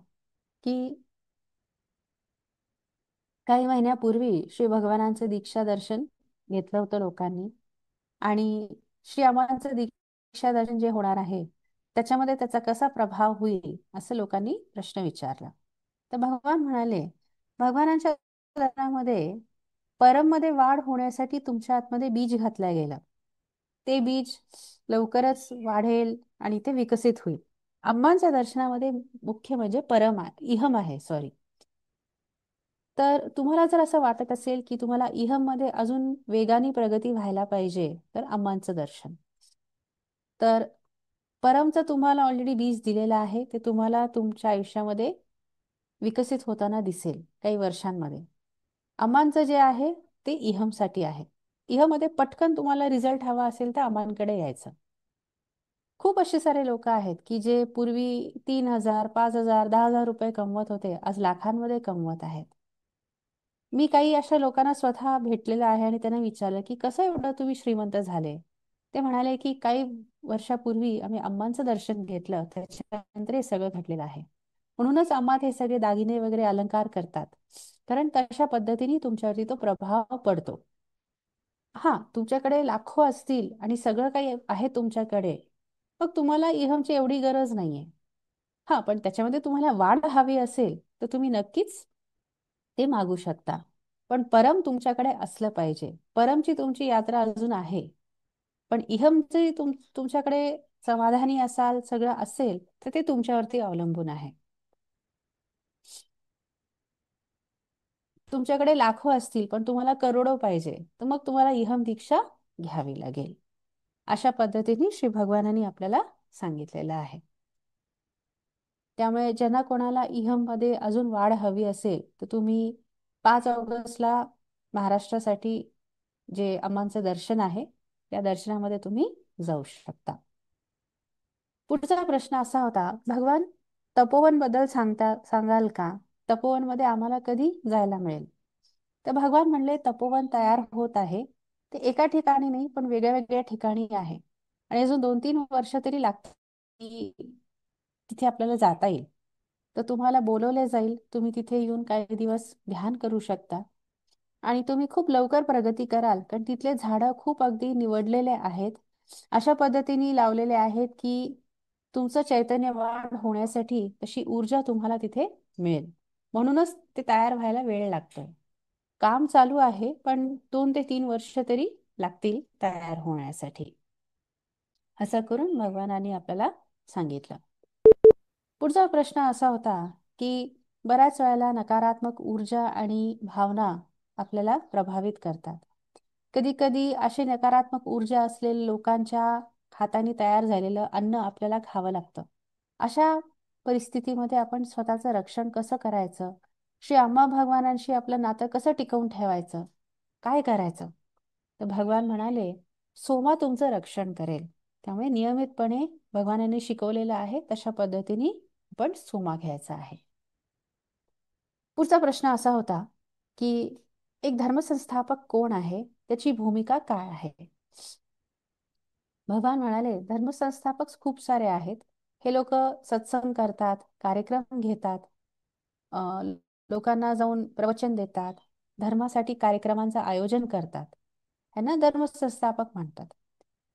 की काही महिन्यापूर्वी श्री भगवानांचं दीक्षा दर्शन घेतलं होतं लोकांनी आणि श्री अमांचं दीक्षा दर्शन जे होणार आहे त्याच्यामध्ये त्याचा कसा प्रभाव होईल असं लोकांनी प्रश्न विचारला. तर भगवान म्हणाले, भगवानांच्या दर्शनामध्ये परममध्ये वाढ होण्यासाठी तुमच्या आतमध्ये बीज घातलं गेलं. ते बीज लवकरच वाढेल आणि ते विकसित होईल. अम्मांच्या दर्शनामध्ये मुख्य म्हणजे इहम आहे, सॉरी. तर तुम्हाला जर असं वाटत असेल की तुम्हाला इहम मध्ये अजून वेगाने प्रगती व्हायला पाहिजे, तर अम्मांचं दर्शन. तर परमचं तुम्हाला ऑलरेडी बीज दिलेलं आहे, ते तुम्हाला तुमच्या आयुष्यामध्ये विकसित होताना दिसेल काही वर्षांमध्ये. अम्मांचं जे आहे ते इहमसाठी आहे. इहमध्ये पटकन तुम्हाला रिझल्ट हवा असेल तर अम्मांकडे यायचं. खूप असे सारे लोक आहेत की जे पूर्वी 3,000, 5,000, 10,000 रुपये कमवत होते, आज लाखांमध्ये कमवत आहेत. मी काही अशा लोकांना स्वतः भेटलेलं आहे आणि त्यांना विचारलं की कसं एवढं तुम्ही श्रीमंत झाले. ते म्हणाले की काही वर्षापूर्वी आम्ही अम्मांचं दर्शन घेतलं, त्याच्यानंतर हे सगळं घडलेलं आहे. म्हणूनच अम्मात हे सगळे दागिने वगैरे अलंकार करतात, कारण तशा पद्धतीने तुमच्यावरती तो प्रभाव पडतो. हा, तुमच्याकडे लाखो असतील आणि सगळं काही आहे तुमच्याकडे, मग तुम्हाला इहमची एवढी गरज नाहीये. हा, पण त्याच्यामध्ये तुम्हाला वाढ हवी असेल तर तुम्ही नक्कीच ते मागू शकता. पण परम तुमच्याकडे असलं पाहिजे. परमची तुमची यात्रा अजून आहे, पण इहमची तुमच्याकडे समाधानी असाल, सगळं असेल, तर ते तुमच्यावरती अवलंबून आहे. तुमच्याकडे लाखो असतील पण तुम्हाला करोडो पाहिजे, तर मग तुम्हाला इहम दीक्षा घ्यावी लागेल. अशा पद्धतीने श्री भगवानांनी आपल्याला सांगितलेलं आहे. त्यामुळे ज्यांना कोणाला इहम मध्ये अजून वाढ हवी असेल तर तुम्ही 5 ऑगस्टला महाराष्ट्रासाठी जे अम्मांचं दर्शन आहे त्या दर्शनामध्ये तुम्ही जाऊ शकता. पुढचा प्रश्न असा होता, भगवान तपोवन बद्दल सांगाल का? तपोवन मध्ये आम्हाला कधी जायला मिळेल? तर भगवान म्हणले, तपोवन तयार होत आहे. ते एका ठिकाणी नाही पण वेगळ्या वेगळ्या ठिकाणी आहे आणि अजून 2-3 वर्ष तरी लागतील की तिथे आपल्याला जाता येईल. तर तुम्हाला बोलवले जाईल, तुम्ही तिथे येऊन काही दिवस ध्यान करू शकता आणि तुम्ही खूप लवकर प्रगती कराल, कारण तिथले झाडं खूप अगदी निवडलेले आहेत, अशा पद्धतीने लावलेले आहेत की तुमचं चैतन्य वाढ होण्यासाठी तशी ऊर्जा तुम्हाला तिथे मिळेल. म्हणूनच ते तयार व्हायला वेळ लागतोय. काम चालू आहे पण 2 ते 3 वर्ष तरी लागतील तयार होण्यासाठी, असं करून भगवानांनी आपल्याला सांगितलं. पुढचा प्रश्न असा होता की बऱ्याच वेळेला नकारात्मक ऊर्जा आणि भावना आपल्याला प्रभावित करतात. कधी कधी अशी नकारात्मक ऊर्जा असलेल्या लोकांच्या हाताने तयार झालेलं अन्न आपल्याला खावं लागतं. अशा परिस्थितीमध्ये आपण स्वतःचं रक्षण कसं करायचं, श्री आम्हा भगवानांशी आपलं नातं कसं टिकवून ठेवायचं, काय करायचं? तर भगवान म्हणाले, सोमा तुमचं रक्षण करेल. त्यामुळे नियमितपणे भगवानांनी शिकवलेलं आहे तशा पद्धतीने आपण सोमा घ्यायचा आहे. पुढचा प्रश्न असा होता की एक धर्मसंस्थापक कोण आहे, त्याची भूमिका काय आहे? भगवान म्हणाले, धर्मसंस्थापक खूप सारे आहेत. हे लोक सत्संग करतात, कार्यक्रम घेतात, अ, लोकांना जाऊन प्रवचन देतात, धर्मासाठी कार्यक्रमांचं आयोजन करतात. ह्यांना धर्मसंस्थापक म्हणतात.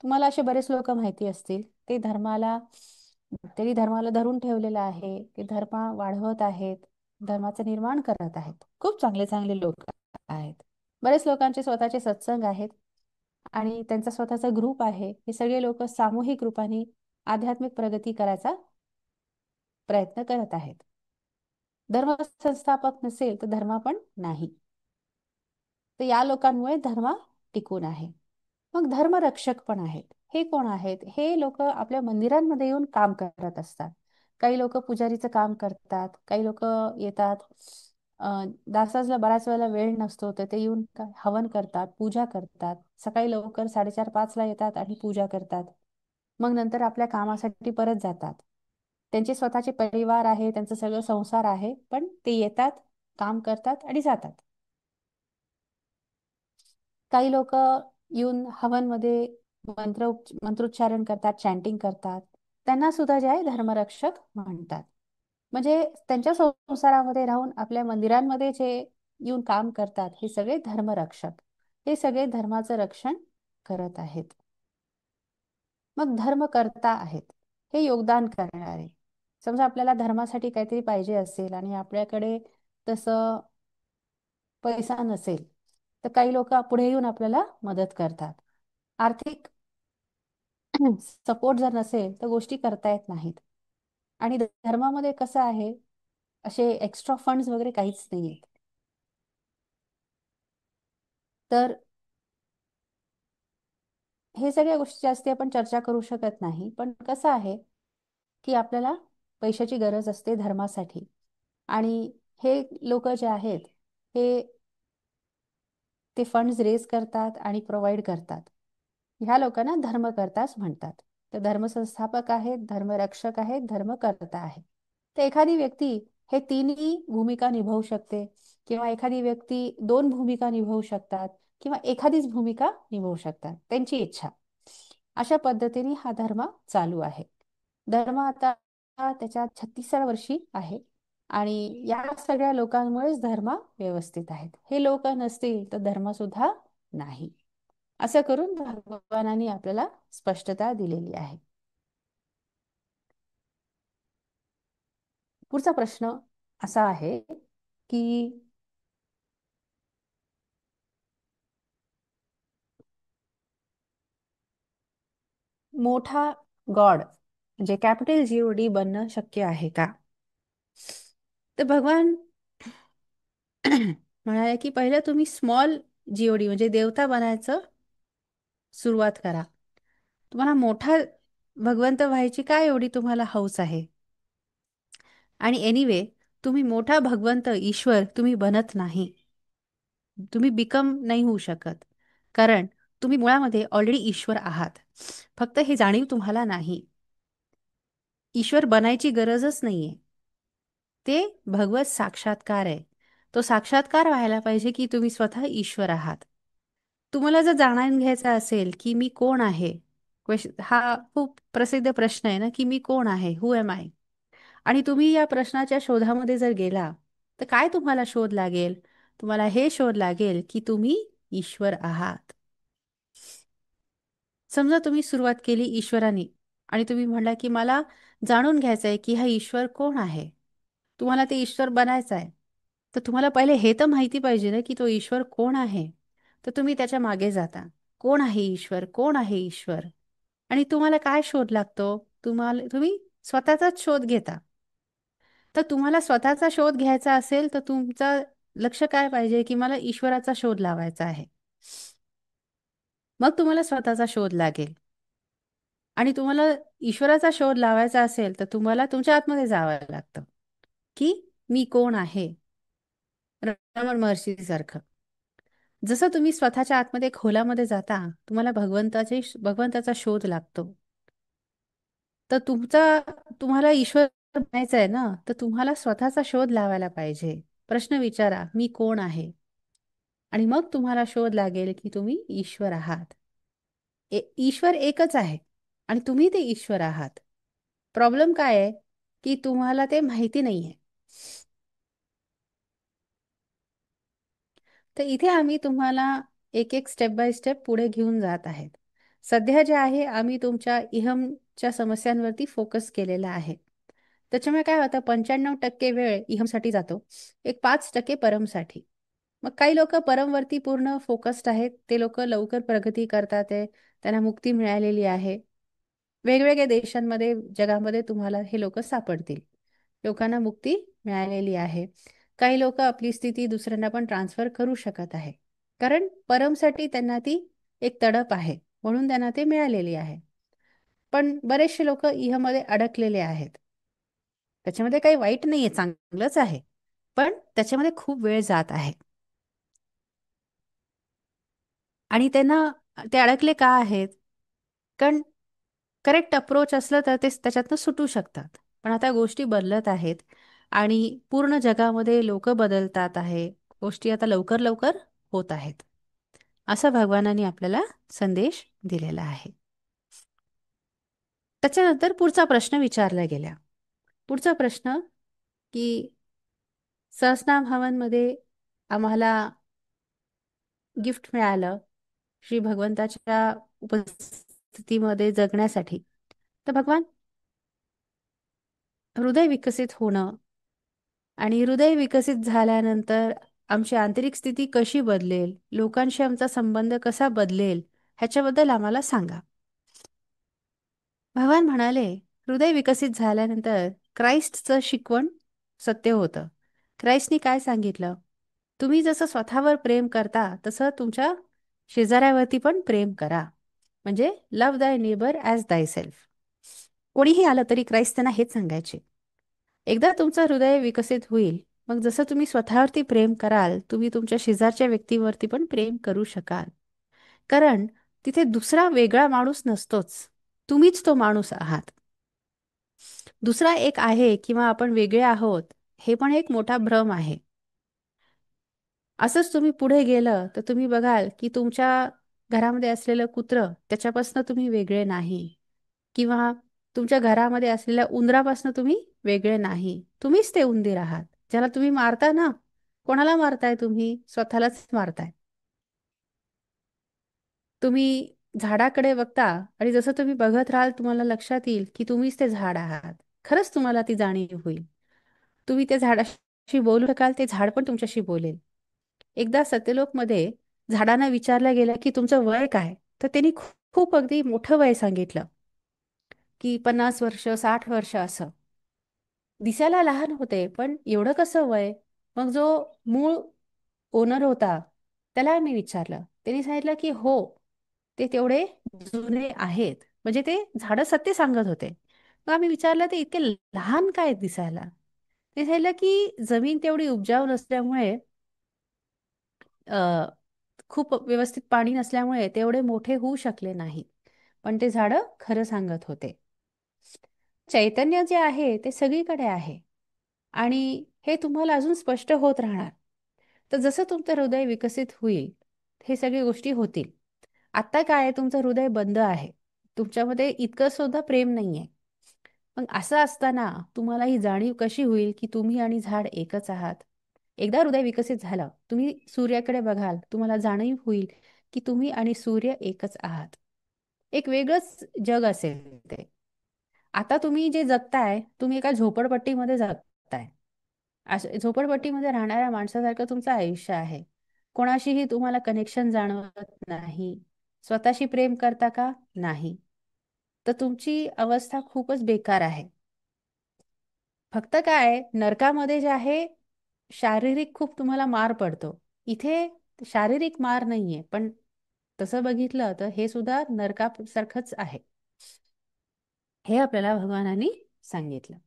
तुम्हाला असे बरेच लोक माहिती असतील, ते धर्माला त्यांनी धर्माला धरून ठेवलेलं आहे, ते धर्म वाढवत आहेत, धर्माचं निर्माण करत आहेत. खूप चांगले चांगले लोक आहेत. बरेच लोकांचे स्वतःचे सत्संग आहेत आणि त्यांचा स्वतःचा ग्रुप आहे. हे सगळे लोक सामूहिक रूपाने आध्यात्मिक प्रगती करायचा प्रयत्न करत आहेत. धर्म संस्थापक नसेल तर धर्म पण नाही. तर या लोकांमुळे धर्म टिकून आहे. मग धर्मरक्षक पण आहेत. हे कोण आहेत? हे लोक आपल्या मंदिरांमध्ये येऊन काम करत असतात. काही लोक पुजारीचं काम करतात, काही लोक येतात, दासाजला बऱ्याच वेळेला वेळ नसतो तर ते येऊन हवन करतात, पूजा करतात. सकाळी लवकर 4:30-5ला येतात आणि पूजा करतात. मग नंतर आपल्या कामासाठी परत जातात. त्यांचे स्वतःचे परिवार आहे, त्यांचं सगळं संसार आहे, पण ते येतात, काम करतात आणि जातात. काही लोक येऊन हवनमध्ये मंत्रोच्चारण करतात, चॅन्टिंग करतात. त्यांना सुद्धा जे आहे धर्मरक्षक म्हणतात. म्हणजे त्यांच्या संसारामध्ये राहून आपल्या मंदिरांमध्ये जे येऊन काम करतात, हे सगळे धर्मरक्षक. हे सगळे धर्माचं रक्षण करत आहेत. मग धर्मकर्ता आहेत, हे योगदान करणारे. समजा आपल्याला धर्मासाठी काहीतरी पाहिजे असेल आणि आपल्याकडे तसं पैसा नसेल, तर काही लोक पुढे येऊन आपल्याला मदत करतात. आर्थिक सपोर्ट जर नसेल तर गोष्टी करता येत नाहीत. आणि धर्मामध्ये कसं आहे, असे एक्स्ट्रा फंड्स वगैरे काहीच नाही आहेत. तर हे सगळ्या गोष्टी जास्ती आपण चर्चा करू शकत नाही. पण कसं आहे की आपल्याला पैशाची गरज असते धर्मासाठी. आणि हे लोक जे आहेत, हे ते फंड्स रेज करतात आणि प्रोव्हाइड करतात. ह्या लोकांना धर्मकर्ताच म्हणतात. तर धर्मसंस्थापक आहेत, धर्मरक्षक आहेत, धर्मकर्ता आहेत. तर एखादी व्यक्ती हे तिन्ही भूमिका निभावू शकते, किंवा एखादी व्यक्ती दोन भूमिका निभावू शकतात, किंवा एखादीच भूमिका निभावू शकतात, त्यांची इच्छा. अशा पद्धतीने हा धर्म चालू आहे. धर्म आता त्याच्या 36व्या वर्षी आहे. आणि या सगळ्या लोकांमुळेच धर्म व्यवस्थित आहेत. हे लोक नसतील तर धर्म सुद्धा नाही. असं करून भगवानांनी आपल्याला स्पष्टता दिलेली आहे. पुढचा प्रश्न असा आहे की मोठा गॉड म्हणजे कॅपिटल GOD बनणं शक्य आहे का? तर भगवान म्हणाले की पहिलं तुम्ही स्मॉल GOD म्हणजे देवता बनायचं सुरुवात करा. तुम्हाला मोठा भगवंत व्हायची काय एवढी तुम्हाला हौस आहे? आणि एनिवे, तुम्ही मोठा भगवंत ईश्वर तुम्ही बनत नाही. तुम्ही बिकम नाही होऊ शकत, कारण तुम्ही मुळामध्ये ऑलरेडी ईश्वर आहात. फक्त हे जाणीव तुम्हाला नाही. ईश्वर बनायची गरजच नाहीये. ते भगवत साक्षात्कार आहे. तो साक्षात्कार व्हायला पाहिजे की तुम्ही स्वतः ईश्वर आहात. तुम्हाला जर जाणून घ्यायचा असेल की मी कोण आहे, हा खूप प्रसिद्ध प्रश्न आहे ना, की मी कोण आहे, हु एम आय. आणि तुम्ही या प्रश्नाच्या शोधामध्ये जर गेला तर काय तुम्हाला शोध लागेल? तुम्हाला हे शोध लागेल की तुम्ही ईश्वर आहात. समजा तुम्ही सुरुवात केली ईश्वराने आणि तुम्ही म्हणला की मला जाणून घ्यायचं आहे की हा ईश्वर कोण आहे. तुम्हाला ते ईश्वर बनायचं आहे. तर तुम्हाला पहिले हे तर माहिती पाहिजे ना की तो ईश्वर कोण आहे. तर तुम्ही त्याच्या मागे जाता. कोण आहे ईश्वर? कोण आहे ईश्वर? आणि तुम्हाला काय शोध लागतो? तुम्ही स्वतःचाच शोध घेता. तर तुम्हाला स्वतःचा शोध घ्यायचा असेल तर तुमचं लक्ष काय पाहिजे की मला ईश्वराचा शोध लावायचा आहे. मग तुम्हाला स्वतःचा शोध लागेल. आणि तुम्हाला ईश्वराचा शोध लावायचा असेल तर तुम्हाला तुमच्या आतमध्ये जावं लागतं, की मी कोण आहे. रमण महर्षी सारखं जसं तुम्ही स्वतःच्या आतमध्ये खोलामध्ये जाता, तुम्हाला भगवंताचा शोध लागतो. तर तुम्हाला ईश्वर बनायचं आहे ना, तर तुम्हाला स्वतःचा शोध लावायला पाहिजे. प्रश्न विचारा, मी कोण आहे? आणि मग तुम्हाला शोध लागेल की तुम्ही ईश्वर आहात. ईश्वर एकच आहे आणि तुम्ही ते ईश्वर आहात. प्रॉब्लेम काय आहे की तुम्हाला ते माहिती नाहीये. तर इथे आम्ही तुम्हाला एक एक स्टेप बाय स्टेप पुढे घेऊन जात आहेत. सध्या जे आहे आम्ही तुमच्या इहमच्या समस्यांवरती फोकस केलेला आहे. त्याच्यामुळे काय होतं, 95% वेळ इहमसाठी जातो, एक 5% परमसाठी. मग काही लोक परमवरती पूर्ण फोकस्ड आहेत, ते लोक लवकर प्रगती करतात आहे, त्यांना मुक्ती मिळालेली आहे. वेगवेगळ्या देशांमध्ये जगामध्ये तुम्हाला हे लोक सापडतील. लोकांना मुक्ती मिळालेली आहे. काही लोक आपली स्थिती दुसऱ्यांना पण ट्रान्सफर करू शकत आहे, कारण परमसाठी त्यांना ती एक तडप आहे, म्हणून त्यांना ते मिळालेली आहे. पण बरेचसे लोक इहमध्ये अडकलेले आहेत. त्याच्यामध्ये काही वाईट नाहीये, चांगलंच आहे, पण त्याच्यामध्ये खूप वेळ जात आहे. आणि त्यांना ते अडकले का आहेत? कारण करेक्ट अप्रोच असलं तर ते त्याच्यातनं सुटू शकतात. पण आता गोष्टी बदलत आहेत आणि पूर्ण जगामध्ये लोक बदलतात आहे. गोष्टी आता लवकर लवकर होत आहेत, असा भगवानांनी आपल्याला संदेश दिलेला आहे. त्याच्यानंतर पुढचा प्रश्न विचारला गेला. पुढचा प्रश्न की सहस्रनाम हवनमध्ये आम्हाला गिफ्ट मिळालं श्री भगवंताच्या उपस्थितीमध्ये जगण्यासाठी. तर भगवान, हृदय विकसित होणं आणि हृदय विकसित झाल्यानंतर आमची आंतरिक स्थिती कशी बदलेल, लोकांशी आमचा संबंध कसा बदलेल, ह्याच्याबद्दल आम्हाला सांगा. भगवान म्हणाले, हृदय विकसित झाल्यानंतर क्राइस्टचं शिकवण सत्य होतं. क्राइस्टनी काय सांगितलं? तुम्ही जसं स्वतःवर प्रेम करता तसं तुमच्या शेजाऱ्यावरती पण प्रेम करा. म्हणजे लव्ह दाय नेबर ॲज दाय सेल्फ. कोणीही आलं तरी क्राइस्ट त्यांना हेच सांगायचे. एकदा तुमचं हृदय विकसित होईल, मग जसं तुम्ही स्वतःवरती प्रेम कराल, तुम्ही तुमच्या शेजारच्या व्यक्तीवरती पण प्रेम करू शकाल. कारण तिथे दुसरा वेगळा माणूस नसतोच, तुम्हीच तो माणूस आहात. दुसरा एक आहे किंवा आपण वेगळे आहोत, हे पण एक मोठा भ्रम आहे. असंच तुम्ही पुढे गेलं तर तुम्ही बघाल की तुमच्या घरामध्ये असलेलं कुत्रं, त्याच्यापासून तुम्ही वेगळे नाही. किंवा तुमच्या घरामध्ये असलेल्या उंदरापासून तुम्ही वेगळे नाही. तुम्हीच ते उंदीर आहात ज्याला तुम्ही मारता ना. कोणाला मारताय तुम्ही? स्वतःलाच मारताय. तुम्ही झाडाकडे बघता आणि जसं तुम्ही बघत राहाल तुम्हाला लक्षात येईल की तुम्हीच ते झाड आहात. खरंच तुम्हाला ती जाणीव होईल. तुम्ही त्या झाडाशी बोलू शकाल, ते झाड पण तुमच्याशी बोलेल. एकदा सत्यलोकमध्ये झाडांना विचारलं गेलं की तुमचं वय काय? तर त्यांनी खूप अगदी मोठं वय सांगितलं, की 50 वर्ष, 60 वर्ष असं. दिसायला लहान होते, पण एवढं कसं वय? मग जो मूळ ओनर होता त्याला मी विचारलं. त्यांनी सांगितलं की हो, ते तेवढे जुने आहेत. म्हणजे ते झाडं सत्य सांगत होते. मग आम्ही विचारलं, ते इतके लहान काय दिसायला? ते सांगितलं की जमीन तेवढी उपजाऊ नसल्यामुळे, अ, खूप व्यवस्थित पाणी नसल्यामुळे तेवढे मोठे होऊ शकले नाही. पण ते झाडं खरं सांगत होते. चैतन्य जे आहे ते सगळीकडे आहे आणि हे तुम्हाला अजून स्पष्ट होत राहणार. तर जसं तुमचं हृदय विकसित होईल, हे सगळी गोष्टी होतील. आत्ता काय आहे, तुमचं हृदय बंद आहे, तुमच्यामध्ये इतकं सुद्धा प्रेम नाहीये. मग असं असताना तुम्हाला ही जाणीव कशी होईल की तुम्ही आणि झाड एकच आहात? एकदा हृदय विकसित झालं, तुम्ही सूर्याकडे बघाल, तुम्हाला जाणीव होईल की तुम्ही आणि सूर्य एकच आहात. एक वेगळंच जग असेल ते. आता तुम्ही जे जगताय, तुम्ही एका झोपडपट्टीमध्ये जगताय. असं झोपडपट्टीमध्ये राहणाऱ्या माणसासारखं तुमचं आयुष्य आहे. कोणाशीही तुम्हाला कनेक्शन जाणवत नाही. स्वतःशी प्रेम करता का? नाही. तर तुमची अवस्था खूपच बेकार आहे. फक्त काय, नरकामध्ये जे आहे, शारीरिक खूप तुम्हाला मार पडतो. इथे शारीरिक मार नाहीये, पण तसं बघितलं तर हे सुद्धा नरकासारखंच आहे, हे आपल्याला भगवानांनी सांगितलं.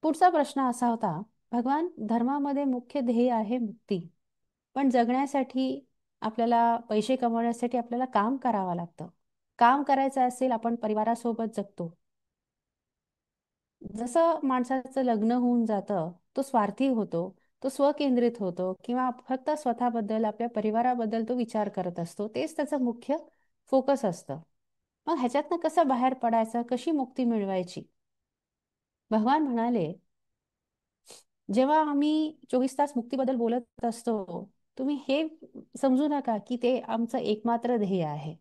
पुढचा प्रश्न असा होता, भगवान, धर्मामध्ये मुख्य ध्येय आहे मुक्ती, पण जगण्यासाठी आपल्याला पैसे कमवण्यासाठी आपल्याला काम करावं लागतं. काम करायचं असेल, आपण परिवारासोबत जगतो. जसं माणसाचं लग्न होऊन जातं, तो स्वार्थी होतो, तो स्वकेंद्रित होतो किंवा फक्त स्वतःबद्दल, आपल्या परिवाराबद्दल तो विचार करत असतो. तेच त्याचं मुख्य फोकस असतं. मग ह्याच्यातनं कसं बाहेर पडायचं, कशी मुक्ती मिळवायची? भगवान म्हणाले, जेव्हा आम्ही 24 तास मुक्तीबद्दल बोलत असतो, तुम्ही हे समजू नका की ते आमचं एकमात्र ध्येय आहे.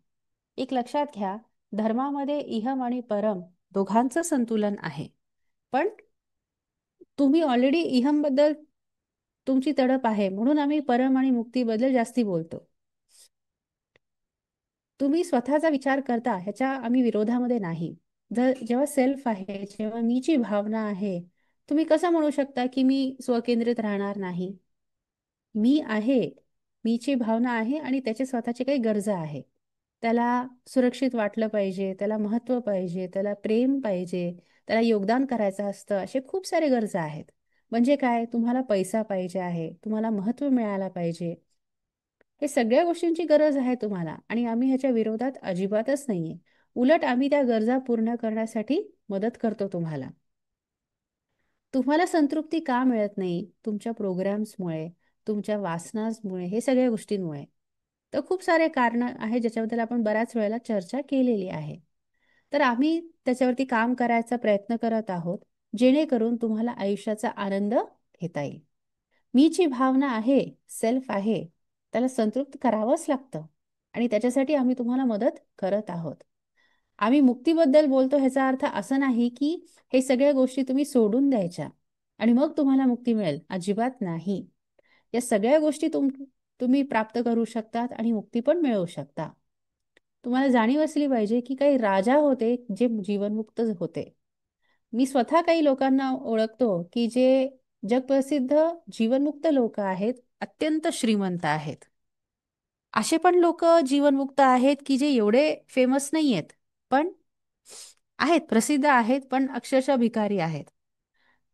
एक लक्षात घ्या, धर्मामध्ये इहम आणि परम दोघांचं संतुलन आहे. पण तुम्ही ऑलरेडी इहम बद्दल तुमची तडप आहे, म्हणून आम्ही परम आणि मुक्तीबद्दल जास्ती बोलतो. तुम्ही स्वतःचा विचार करता ह्याच्या आम्ही विरोधामध्ये नाही. जेव्हा सेल्फ आहे, जेव्हा मीची भावना आहे, तुम्ही कसं म्हणू शकता की मी स्वकेंद्रित राहणार नाही? मी आहे, मीची भावना आहे आणि त्याचे स्वतःचे काही गरजा आहे. त्याला सुरक्षित वाटलं पाहिजे, त्याला महत्त्व पाहिजे, त्याला प्रेम पाहिजे, त्याला योगदान करायचं असतं, असे खूप सारे गरजा आहेत. म्हणजे काय, तुम्हाला पैसा पाहिजे आहे, तुम्हाला महत्त्व मिळायला पाहिजे, हे सगळ्या गोष्टींची गरज आहे तुम्हाला, आणि आम्ही ह्याच्या विरोधात अजिबातच नाहीये. उलट आम्ही त्या गरजा पूर्ण करण्यासाठी मदत करतो तुम्हाला. तुम्हाला संतृप्ती का मिळत नाही? तुमच्या प्रोग्राम्समुळे, तुमच्या वासनांमुळे, हे सगळ्या गोष्टींमुळे. तर खूप सारे कारण आहे ज्याच्याबद्दल आपण बऱ्याच वेळेला चर्चा केलेली आहे. तर आम्ही त्याच्यावरती काम करायचा प्रयत्न करत आहोत, जेणेकरून तुम्हाला आयुष्याचा आनंद घेता येईल. मीची भावना आहे, सेल्फ आहे, त्याला संतृप्त करावंच लागतं, आणि त्याच्यासाठी आम्ही तुम्हाला मदत करत आहोत. आम्ही मुक्तीबद्दल बोलतो ह्याचा अर्थ असं नाही की हे सगळ्या गोष्टी तुम्ही सोडून द्यायच्या आणि मग तुम्हाला मुक्ती मिळेल, अजिबात नाही. या सगळ्या गोष्टी तुम्ही प्राप्त करू शकतात आणि मुक्ती पण मिळवू शकता. तुम्हाला जाणीव असली पाहिजे की काही राजा होते जे जीवनमुक्त होते. मी स्वतः काही लोकांना ओळखतो की जे जगप्रसिद्ध जीवनमुक्त लोक आहेत, अत्यंत श्रीमंत आहेत. असे पण लोक जीवनमुक्त आहेत की जे एवढे फेमस नाही आहेत, पण आहेत, प्रसिद्ध आहेत, पण अक्षरशः भिकारी आहेत.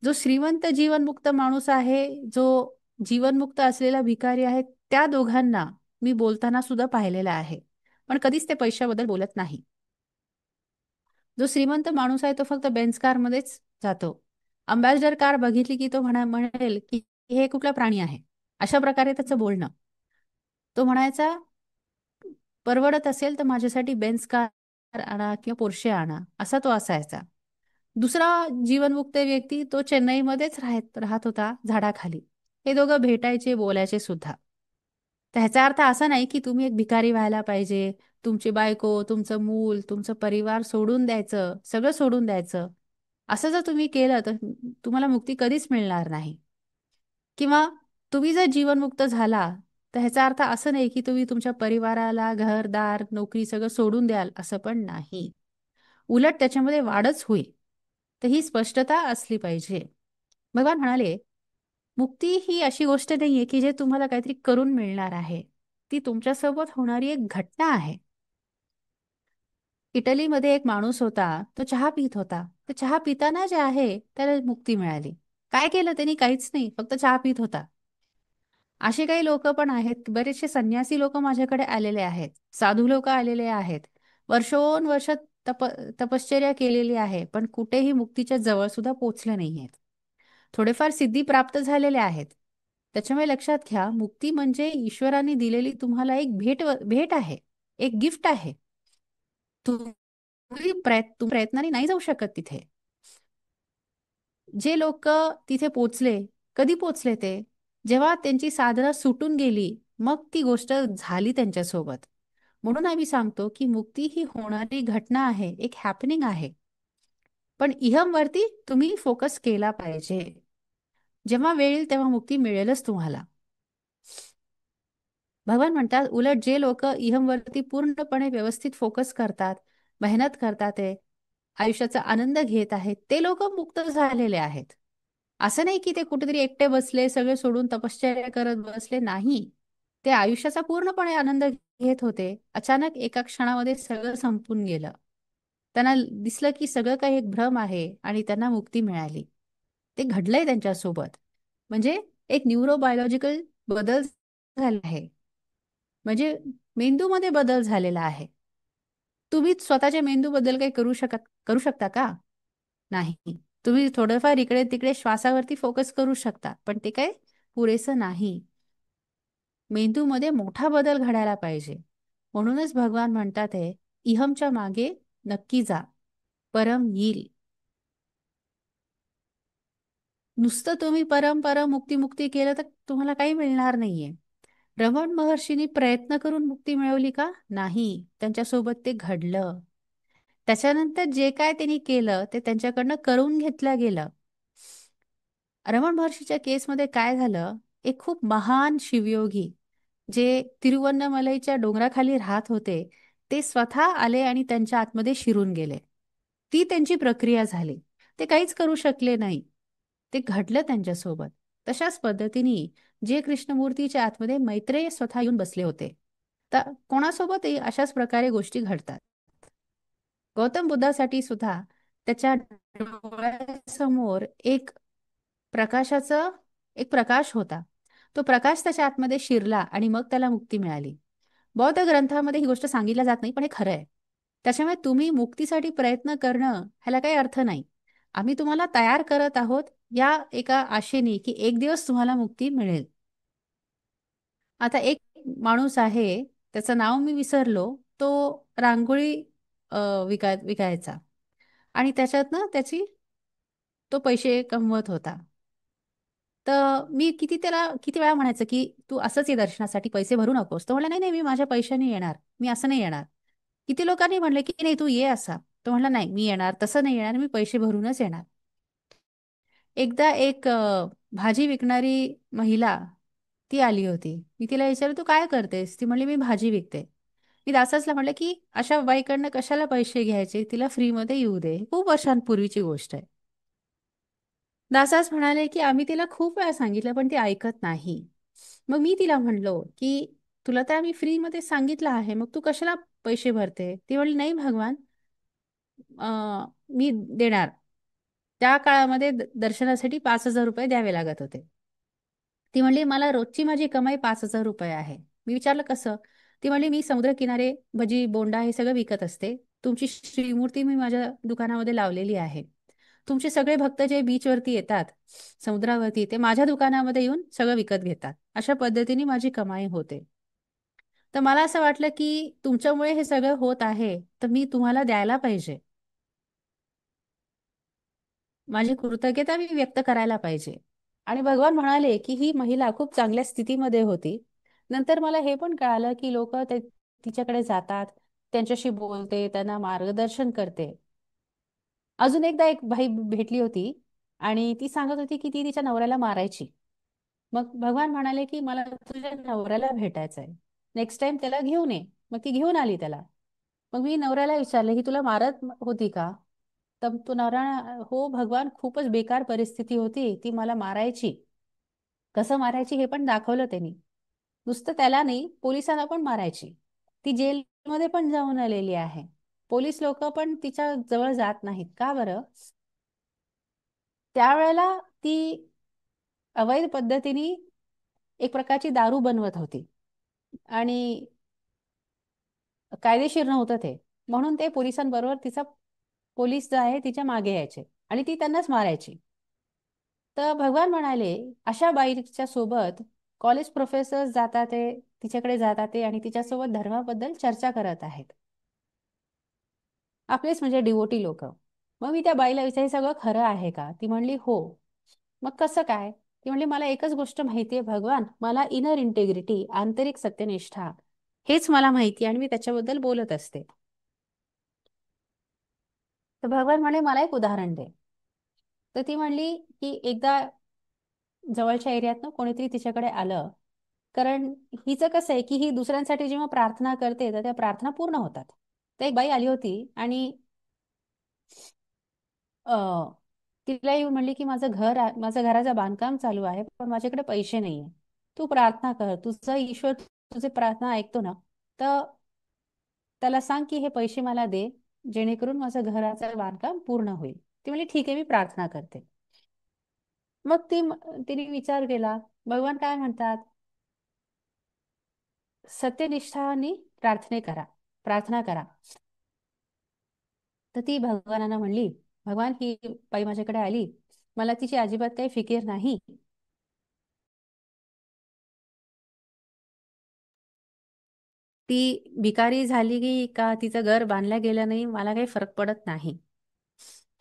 जो श्रीमंत जीवनमुक्त माणूस आहे, जो जीवनमुक्त असलेला भिकारी आहे, त्या दोघांना मी बोलताना सुद्धा पाहिलेलं आहे, पण कधीच ते पैशाबद्दल बोलत नाही. जो श्रीमंत माणूस आहे तो फक्त बेन्झ कारमध्येच जातो. अंबॅसडर कार बघितली की तो म्हणेल की हे कुठला प्राणी आहे, अशा प्रकारे त्याचं बोलणं. तो म्हणायचा, परवडत असेल तर माझ्यासाठी बेन्झ कार आणा किंवा पोर्शे आणा, असा तो असायचा. दुसरा जीवनमुक्त व्यक्ती तो चेन्नईमध्येच राहत होता, झाडाखाली. हे दोघं भेटायचे, बोलायचे सुद्धा. तर ह्याचा अर्थ असा नाही की तुम्ही एक भिकारी व्हायला पाहिजे, तुमची बायको, तुमचं मूल, तुमचं परिवार सोडून द्यायचं, सगळं सोडून द्यायचं. असं जर तुम्ही केलं तर तुम्हाला मुक्ती कधीच मिळणार नाही. किंवा तुम्ही जर जीवनमुक्त झाला तर ह्याचा अर्थ असं नाही की तुम्ही तुमच्या परिवाराला, घरदार, नोकरी सगळं सोडून द्याल, असं पण नाही. उलट त्याच्यामध्ये वाढच होईल. तर ही स्पष्टता असली पाहिजे. भगवान म्हणाले, मुक्ती ही अशी गोष्ट नाहीये की जे तुम्हाला काहीतरी करून मिळणार आहे. ती तुमच्यासोबत होणारी एक घटना आहे. इटलीमध्ये एक माणूस होता, तो चहा पित होता. तर चहा पिताना जे आहे त्याला मुक्ती मिळाली. काय केलं त्यांनी? काहीच नाही, फक्त चहा पित होता. असे काही लोक पण आहेत, बरेचसे संन्यासी लोक माझ्याकडे आलेले आहेत, साधू लोक आलेले आहेत, वर्षोनवर्ष तप तपश्चर्या केलेली आहे, पण कुठेही मुक्तीच्या जवळ सुद्धा पोचले नाही आहेत. थोडेफार सिद्धी प्राप्त झालेले आहेत. त्याच्यामुळे लक्षात घ्या, मुक्ती म्हणजे ईश्वराने दिलेली तुम्हाला एक भेट आहे, एक गिफ्ट आहे. तुम्ही प्रयत्नाने नाही जाऊ शकत तिथे. जे लोक तिथे पोचले, कधी पोचले ते? जेव्हा त्यांची साधना सुटून गेली, मग ती गोष्ट झाली त्यांच्यासोबत. म्हणून आम्ही सांगतो की मुक्ती ही होणारी घटना आहे, एक हॅपनिंग आहे. पण इहमवरती तुम्ही फोकस केला पाहिजे. जेव्हा वेळ येईल तेव्हा मुक्ती मिळेलच तुम्हाला. भगवान म्हणतात, उलट जे लोक इहमवरती पूर्णपणे व्यवस्थित फोकस करतात, मेहनत करतात, ते आयुष्याचा आनंद घेत आहेत, ते लोक मुक्त झालेले आहेत. असं नाही की ते कुठेतरी एकटे बसले, सगळे सोडून तपश्चर्या करत बसले, नाही. ते आयुष्याचा पूर्णपणे आनंद घेत होते. अचानक एका क्षणामध्ये सगळं संपून गेलं. त्यांना दिसलं की सगळं काही एक भ्रम आहे आणि त्यांना मुक्ती मिळाली. ते घडलंय त्यांच्यासोबत. म्हणजे एक न्यूरोबायोलॉजिकल बदल झाला आहे. म्हणजे मेंदूमध्ये बदल झालेला आहे. तुम्ही स्वतःच्या मेंदूबद्दल काही करू शकता का? नाही. तुम्ही थोडंफार इकडे तिकडे श्वासावरती फोकस करू शकता, पण ते काही पुरेसं नाही. मेंदूमध्ये मोठा बदल घडायला पाहिजे. म्हणूनच भगवान म्हणतात आहे, इहमच्या मागे नक्की जा, परम येईल. नुसतं तुम्ही परम परम मुक्ती मुक्ती केलं तर तुम्हाला काही मिळणार नाहीये. रमण महर्षींनी प्रयत्न करून मुक्ती मिळवली का? नाही. त्यांच्यासोबत ते घडलं. त्याच्यानंतर जे काय त्यांनी केलं ते त्यांच्याकडनं करून घेतलं गेलं. रमण महर्षीच्या केसमध्ये काय झालं, एक खूप महान शिवयोगी जे तिरुवन्नमलईच्या डोंगराखाली राहत होते, ते स्वतः आले आणि त्यांच्या आतमध्ये शिरून गेले. ती त्यांची प्रक्रिया झाली. ते काहीच करू शकले नाही. ते घडलं त्यांच्यासोबत. तशाच पद्धतीने जे कृष्णमूर्तीच्या आतमध्ये मैत्रेय स्वतः येऊन बसले होते. तर कोणासोबतही अशाच प्रकारे गोष्टी घडतात. गौतम बुद्धासाठी सुद्धा त्याच्या डोळ्यासमोर प्रकाशाचं एक प्रकाश होता. तो प्रकाश त्याच्या आतमध्ये शिरला आणि मग त्याला मुक्ती मिळाली. बौद्ध ग्रंथामध्ये ही गोष्ट सांगितल्या जात नाही, पण हे खरं आहे. त्याच्यामुळे तुम्ही मुक्तीसाठी प्रयत्न करणं ह्याला काही अर्थ नाही. आम्ही तुम्हाला तयार करत आहोत या एका आशेने की एक दिवस तुम्हाला मुक्ती मिळेल. आता एक माणूस आहे, त्याचं नाव मी विसरलो. तो रांगोळी विकायचा आणि त्याच्यातनं तो पैसे कमवत होता. तर मी किती वेळा म्हणायचं की तू असंच ये दर्शनासाठी, पैसे भरू नकोस. तो म्हणला, नाही नाही, मी माझ्या पैशाने येणार, मी असं नाही येणार. किती लोकांनी म्हणले की नाही तू ये असा. तो म्हणला, नाही मी येणार, तसं नाही येणार, मी पैसे भरूनच येणार. एकदा एक भाजी विकणारी महिला ती आली होती. मी तिला विचारलं, तू काय करतेस? ती म्हणली, मी भाजी विकते. मी दासासला म्हटलं की अशा बाईकडनं कशाला पैसे घ्यायचे, तिला फ्रीमध्ये येऊ दे. खूप वर्षांपूर्वीची गोष्ट आहे. दासास म्हणाले की आम्ही तिला खूप वेळा सांगितलं पण ती ऐकत नाही. मग मी तिला म्हणलो की तुला तर आम्ही फ्रीमध्ये सांगितलं आहे, मग तू कशाला पैसे भरते? ती म्हणली, नाही भगवान, मी देणार. त्या काळामध्ये दर्शनासाठी 5,000 रुपये द्यावे लागत होते. ती म्हणली, मला रोजची माझी कमाई 5,000 रुपये आहे. मी विचारलं कसं? ती म्हणली, मी समुद्रकिनारे भजी बोंडा हे सगळं विकत असते. तुमची श्रीमूर्ती मी माझ्या दुकानामध्ये लावलेली आहे. तुमचे सगळे भक्त जे बीचवरती येतात, समुद्रावरती, ते माझ्या दुकानामध्ये येऊन सगळं विकत घेतात. अशा पद्धतीने माझी कमाई होते. तर मला असं वाटलं की तुमच्यामुळे हे सगळं होत आहे, तर मी तुम्हाला द्यायला पाहिजे. माझी कृतज्ञता मी व्यक्त करायला पाहिजे. आणि भगवान म्हणाले की ही महिला खूप चांगल्या स्थितीमध्ये होती. नंतर मला हे पण कळालं की लोक तिच्याकडे जातात, त्यांच्याशी बोलते, त्यांना मार्गदर्शन करते. अजून एकदा एक बाई भेटली होती आणि ती सांगत होती की ती तिच्या नवऱ्याला मारायची. मग भगवान म्हणाले की मला तुझ्या नवऱ्याला भेटायचंय, नेक्स्ट टाइम त्याला घेऊन ये. मग ती घेऊन आली त्याला. मग मी नवऱ्याला विचारले की तुला मारत होती का? तर तो नवरा, हो भगवान, खूपच बेकार परिस्थिती होती, ती मला मारायची. कसं मारायची हे पण दाखवलं त्यांनी. नुसतं त्याला नाही, पोलिसांना पण मारायची. ती जेलमध्ये पण जाऊन आलेली आहे. पोलीस लोक पण तिच्या जवळ जात नाहीत. का बरं? त्यावेळेला ती अवैध पद्धतीने एक प्रकारची दारू बनवत होती आणि कायदेशीर नव्हतं ते. म्हणून ते पोलिसांबरोबर पोलीस जो आहे तिच्या मागे यायचे आणि ती त्यांनाच मारायची. तर भगवान म्हणाले, अशा बाईच्या सोबत कॉलेज प्रोफेसर जातात ते, तिच्याकडे जातात ते आणि तिच्यासोबत धर्माबद्दल चर्चा करत आहेत. आपलेच म्हणजे डिवोटी लोक. मग मी त्या बाईला विचारले, "हे सगळं खरं आहे का?" ती म्हणली, हो. मग कसं काय? ती म्हणली, मला एकच गोष्ट माहितीये भगवान, मला इनर इंटेग्रिटी, आंतरिक सत्यनिष्ठा, हेच मला माहिती आणि मी त्याच्याबद्दल बोलत असते. तर भगवान म्हणे, मला एक उदाहरण दे. तर ती म्हणली की एकदा जवळच्या एरियातनं कोणीतरी तिच्याकडे आलं. कारण हिचं कसं आहे की ही दुसऱ्यांसाठी जेव्हा प्रार्थना करते तर त्या प्रार्थना पूर्ण होतात. तर एक बाई आली होती आणि अ, तिला येऊन म्हणली की माझं घराचं बांधकाम चालू आहे पण माझ्याकडे पैसे नाहीये. तू प्रार्थना कर, तुझा ईश्वर तुझे प्रार्थना ऐकतो ना, तर त्याला सांग की हे पैसे मला दे, जेणेकरून माझं घराचं बांधकाम पूर्ण होईल. ती म्हणली ठीक आहे, मी प्रार्थना करते. मग तिने विचार केला, भगवान काय म्हणतात, सत्यनिष्ठाने प्रार्थना करा. तर ती भगवानांना म्हणली, भगवान ही बाई माझ्याकडे आली, मला तिची अजिबात काही फिकीर नाही. ती भिकारी झाली की का तिचं घर बांधलं गेलं नाही, मला काही फरक पडत नाही.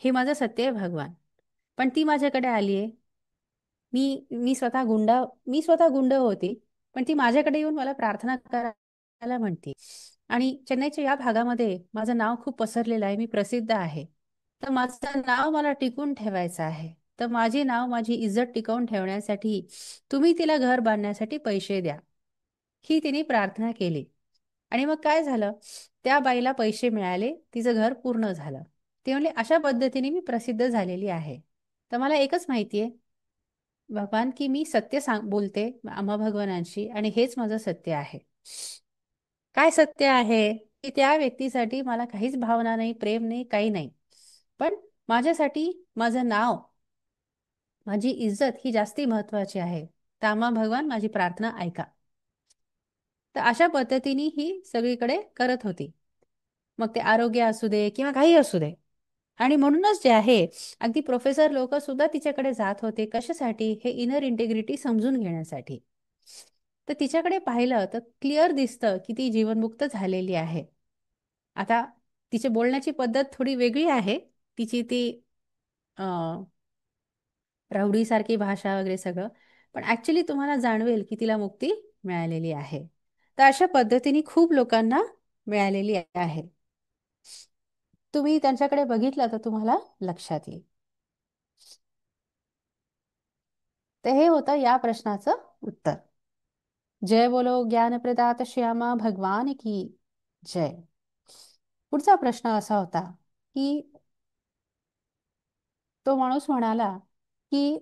हे माझं सत्य आहे भगवान. पण ती माझ्याकडे आली आहे. मी मी स्वतः गुंड मी स्वतः गुंड होती, पण ती माझ्याकडे येऊन मला प्रार्थना करायला म्हणते. आणि चेन्नईच्या या भागामध्ये माझं नाव खूप पसरलेलं आहे, मी प्रसिद्ध आहे. तर माझं नाव मला टिकून ठेवायचं आहे. तर माझी इज्जत टिकवून ठेवण्यासाठी तुम्ही तिला घर बांधण्यासाठी पैसे द्या. ही तिने प्रार्थना केली. आणि मग काय झालं, त्या बाईला पैसे मिळाले, तिचं घर पूर्ण झालं. ती म्हणली अशा पद्धतीने मी प्रसिद्ध झालेली आहे. तर मला एकच माहितीये भगवान, की मी सत्य बोलते आम्हा भगवानांशी, आणि हेच माझं सत्य आहे. काय सत्य आहे की त्या व्यक्तीसाठी मला काहीच भावना नाही, प्रेम नाही, काही नाही. पण माझ्यासाठी माझं नाव, माझी इज्जत ही जास्ती महत्वाची आहे. तर आम्हा भगवान माझी प्रार्थना ऐका. तर अशा पद्धतीने ही सगळीकडे करत होती. मग ते आरोग्य असू दे किंवा काही असू दे. आणि म्हणूनच जे आहे, अगदी प्रोफेसर लोक सुद्धा तिच्याकडे जात होते. कशासाठी? हे इनर इंटेग्रिटी समजून घेण्यासाठी. तर तिच्याकडे पाहिलं तर क्लिअर दिसतं की ती जीवनमुक्त झालेली आहे. आता तिची बोलण्याची पद्धत थोडी वेगळी आहे. तिची ती राहुडीसारखी भाषा वगैरे सगळं. पण ऍक्च्युली तुम्हाला जाणवेल की तिला मुक्ती मिळालेली आहे. तर अशा पद्धतीने खूप लोकांना मिळालेली आहे. तुम्ही त्यांच्याकडे बघितलं तर तुम्हाला लक्षात येईल. तर हे होतं या प्रश्नाचं उत्तर. जय बोलो ज्ञानप्रदात श्यामा भगवान की जय. पुढचा प्रश्न असा होता की तो माणूस म्हणाला की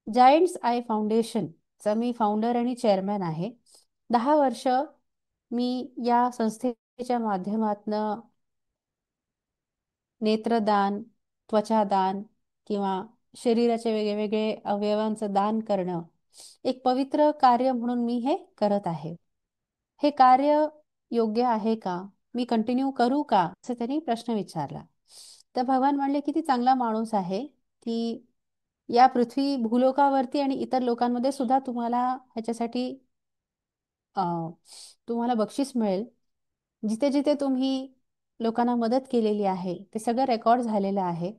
जायंट्स आय फाउंडेशनचा मी फाउंडर आणि चेअरमॅन आहे. 10 वर्ष मी या संस्थेच्या माध्यमातनं नेत्रदान, त्वचादान किंवा शरीराचे वेगवेगळे अवयवांचं दान करणं एक पवित्र कार्य म्हणून मी हे करत आहे. हे कार्य योग्य आहे का? मी कंटिन्यू करू का? असं त्यांनी प्रश्न विचारला. तर भगवान म्हणले किती चांगला माणूस आहे की या पृथ्वी भूलोकावरती आणि इतर लोकांमध्ये सुद्धा तुम्हाला ह्याच्यासाठी अ, तुम्हाला बक्षीस मिळेल. जिथे जिथे तुम्ही लोकांना मदत केलेली आहे ते सगळं रेकॉर्ड झालेलं आहे.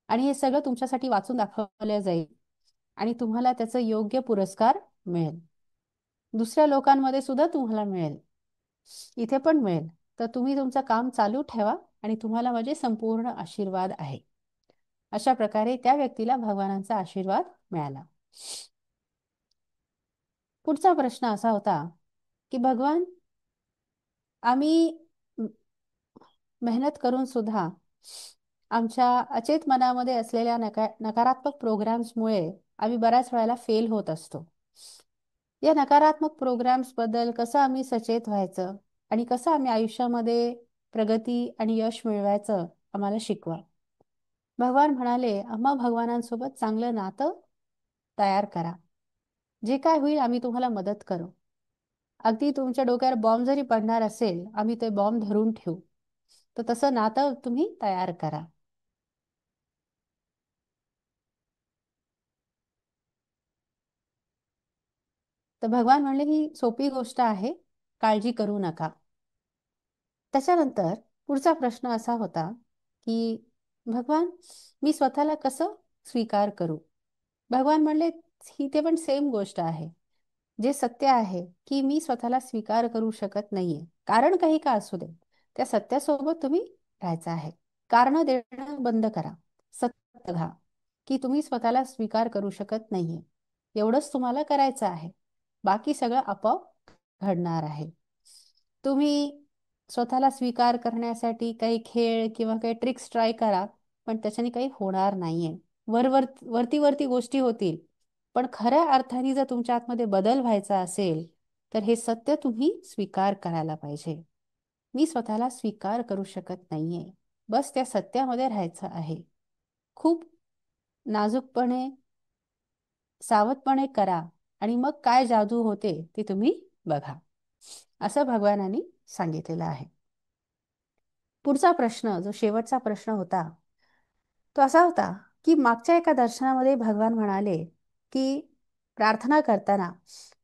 आणि हे सगळं तुमच्यासाठी वाचून दाखवलं जाईल आणि तुम्हाला त्याचं योग्य पुरस्कार मिळेल. दुसऱ्या लोकांमध्ये सुद्धा तुम्हाला मिळेल, इथे पण मिळेल. तर तुम्ही तुमचं काम चालू ठेवा आणि तुम्हाला माझे संपूर्ण आशीर्वाद आहे. अशा प्रकारे त्या व्यक्तीला भगवानांचा आशीर्वाद मिळाला. पुढचा प्रश्न असा होता की भगवान, आम्ही मेहनत करून सुद्धा आमच्या अचेत मनामध्ये असलेल्या नकारात्मक प्रोग्राम्समुळे आम्ही बऱ्याच वेळेला फेल होत असतो. या नकारात्मक प्रोग्राम्स बद्दल कसं आम्ही सचेत व्हायचं आणि कसं आम्ही आयुष्यामध्ये प्रगती आणि यश मिळवायचं आम्हाला शिकवा. भगवान म्हणाले, आम्हा भगवानांसोबत चांगलं नातं तयार करा. जे काय होईल आम्ही तुम्हाला मदत करू. अगदी तुमच्या डोक्यावर बॉम्ब जरी पडणार असेल, आम्ही ते बॉम्ब धरून ठेवू. तर तसं नातं तुम्ही तयार करा. तर भगवान म्हणले ही सोपी गोष्ट आहे, काळजी करू नका. त्याच्यानंतर पुढचा प्रश्न असा होता की भगवान, मी स्वतःला कसं स्वीकार करू. भगवान म्हणले ही ते पण सेम गोष्ट आहे. जे सत्य आहे की मी स्वतःला स्वीकार करू शकत नाहीये, कारण काही का असू दे, त्या सत्यासोबत तुम्ही राहायचं आहे. कारण देणं बंद करा. सत्य बघा की तुम्ही स्वतःला स्वीकार करू शकत नाहीये, एवढंच तुम्हाला करायचं आहे. बाकी सगळं आपोआप घडणार आहे. तुम्ही स्वतःला स्वीकार करण्यासाठी काही खेळ किंवा काही ट्रिक्स ट्राय करा, पण त्याच्याने काही होणार नाहीये. वरती वरती गोष्टी होतील, पण खऱ्या अर्थाने जर तुमच्या आतमध्ये बदल व्हायचा असेल तर हे सत्य तुम्ही स्वीकार करायला पाहिजे. मी स्वतःला स्वीकार करू शकत नाहीये, बस त्या सत्यामध्ये राहायचं आहे. खूप नाजूकपणे, सावधपणे करा आणि मग काय जादू होते ते तुम्ही बघा, असं भगवानांनी सांगितलेलं आहे. पुढचा प्रश्न, जो शेवटचा प्रश्न होता, तो असा होता की मागच्या एका दर्शनामध्ये भगवान म्हणाले की प्रार्थना करताना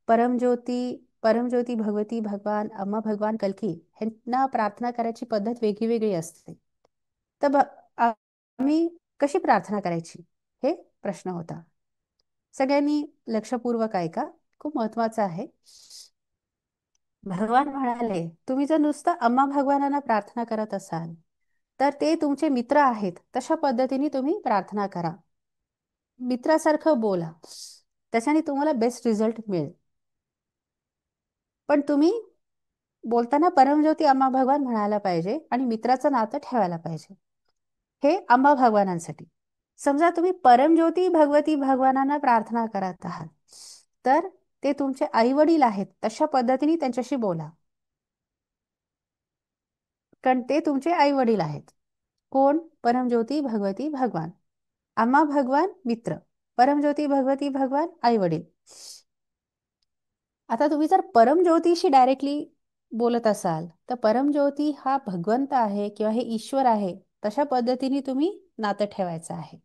परमज्योती परमज्योती भगवती भगवान अम्मा भगवान कल्की यांना प्रार्थना करायची पद्धत वेगळी वेगळी असते. तर आम्ही कशी प्रार्थना करायची, हे प्रश्न होता. सगळ्यांनी लक्षपूर्वक ऐका, खूप महत्वाचं आहे. भगवान म्हणाले, तुम्ही जर नुसतं अम्मा भगवानांना प्रार्थना करत असाल तर ते तुमचे मित्र आहेत, तशा पद्धतीने तुम्ही प्रार्थना करा. मित्रासारखं बोला, त्याच्याने तुम्हाला बेस्ट रिझल्ट मिळेल. पण तुम्ही बोलताना परमज्योती अम्मा भगवान म्हणायला पाहिजे आणि मित्राचं नातं ठेवायला पाहिजे. हे अम्मा भगवानांसाठी. समजा तुम्ही परमज्योती भगवती भगवानांना प्रार्थना करत आहात तर ते तुमचे आई वडील आहेत, तशा पद्धतीने त्यांच्याशी बोला, कारण ते तुमचे आई वडील आहेत. कोण? परमज्योती भगवती भगवान. अम्मा भगवान मित्र, परमज्योती भगवती भगवान आई वडील. आता तुम्ही जर परमज्योतीशी डायरेक्टली बोलत असाल तर परमज्योती हा भगवंत आहे किंवा हे ईश्वर आहे, तशा पद्धतीने तुम्ही नातं ठेवायचं आहे.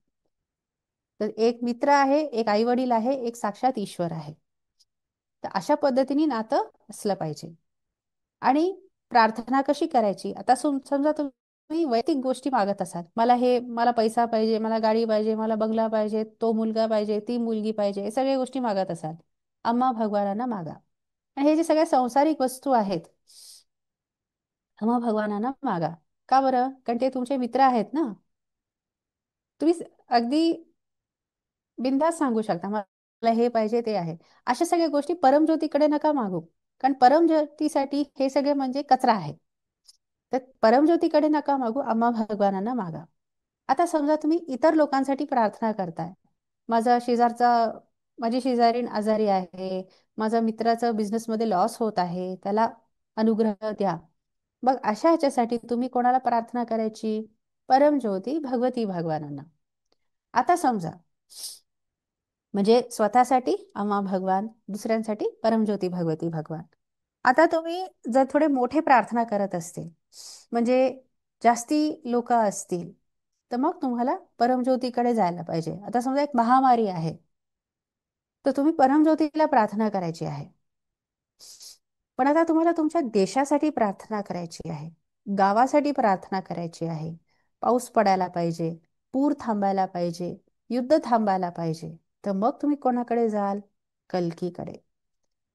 तर एक मित्र आहे, एक आई वडील आहे, एक साक्षात ईश्वर आहे. तर अशा पद्धतीने नातं असलं पाहिजे. आणि प्रार्थना कशी करायची, आता समजा तुम्ही वैयक्तिक गोष्टी मागत असाल, मला पैसा पाहिजे, मला गाडी पाहिजे, मला बंगला पाहिजे, तो मुलगा पाहिजे, ती मुलगी पाहिजे, हे सगळ्या गोष्टी मागत असाल, अम्मा भगवानांना मागा. आणि हे जे सगळ्या सांसारिक वस्तू आहेत, अम्मा भगवानांना मागा. का बरं? कारण ते तुमचे मित्र आहेत ना. तुम्ही अगदी बिनधास्त सांगू शकता, मला हे पाहिजे ते आहे. अशा सगळ्या गोष्टी परमज्योतीकडे नका मागू, कारण परमज्योतीसाठी हे सगळे म्हणजे कचरा आहे. तर परमज्योतीकडे नका मागू, अम्मा भगवानांना मागा. आता समजा तुम्ही इतर लोकांसाठी प्रार्थना करताय, माझा शेजारचा माझी शेजारीण आजारी आहे, माझा मित्राचा बिझनेसमध्ये लॉस होत आहे, त्याला अनुग्रह द्या. मग अशा ह्याच्यासाठी तुम्ही कोणाला प्रार्थना करायची? परमज्योती भगवती भगवानांना. आता समजा, म्हणजे स्वतःसाठी अम्मा भगवान, दुसऱ्यांसाठी परमज्योती भगवती भगवान. आता तुम्ही जर थोडे मोठे प्रार्थना करत असतील, म्हणजे जास्ती लोक असतील, तर मग तुम्हाला परमज्योतीकडे जायला पाहिजे. आता समजा एक महामारी आहे, तर तुम्ही परमज्योतीला प्रार्थना करायची आहे. पण आता तुम्हाला तुमच्या देशासाठी प्रार्थना करायची आहे, गावासाठी प्रार्थना करायची आहे. पाऊस पडायला पाहिजे, पूर थांबायला पाहिजे, युद्ध थांबायला पाहिजे. तर मग तुम्ही कोणाकडे जाल? कल्कीकडे.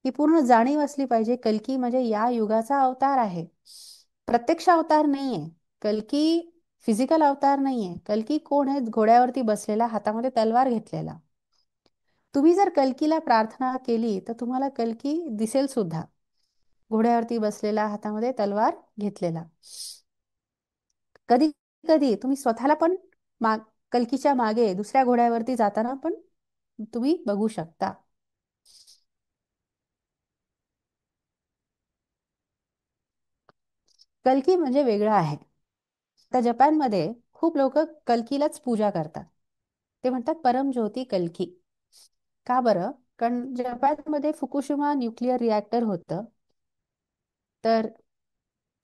ही पूर्ण जाणीव असली पाहिजे, कल्की म्हणजे या युगाचा अवतार आहे, प्रत्यक्ष अवतार नाहीये. कल्की फिजिकल अवतार नाहीये. कल्की कोण आहे? घोड्यावरती बसलेला, हातामध्ये तलवार घेतलेला. तुम्ही जर कल्कीला प्रार्थना केली तर तुम्हाला कल्की दिसेल सुद्धा, घोड्यावरती बसलेला, हातामध्ये तलवार घेतलेला. कधी कधी तुम्ही स्वतःला पण कल्कीच्या मागे दुसऱ्या घोड्यावरती जाताना पण तुम्ही बघू शकता. कल्की म्हणजे वेगळं आहे. तर जपानमध्ये खूप लोक कल्कीलाच पूजा करतात. ते म्हणतात परमज्योती कल्की. का बरं? कारण जपानमध्ये फुकुशिमा न्यूक्लिअर रिॲक्टर होतं. तर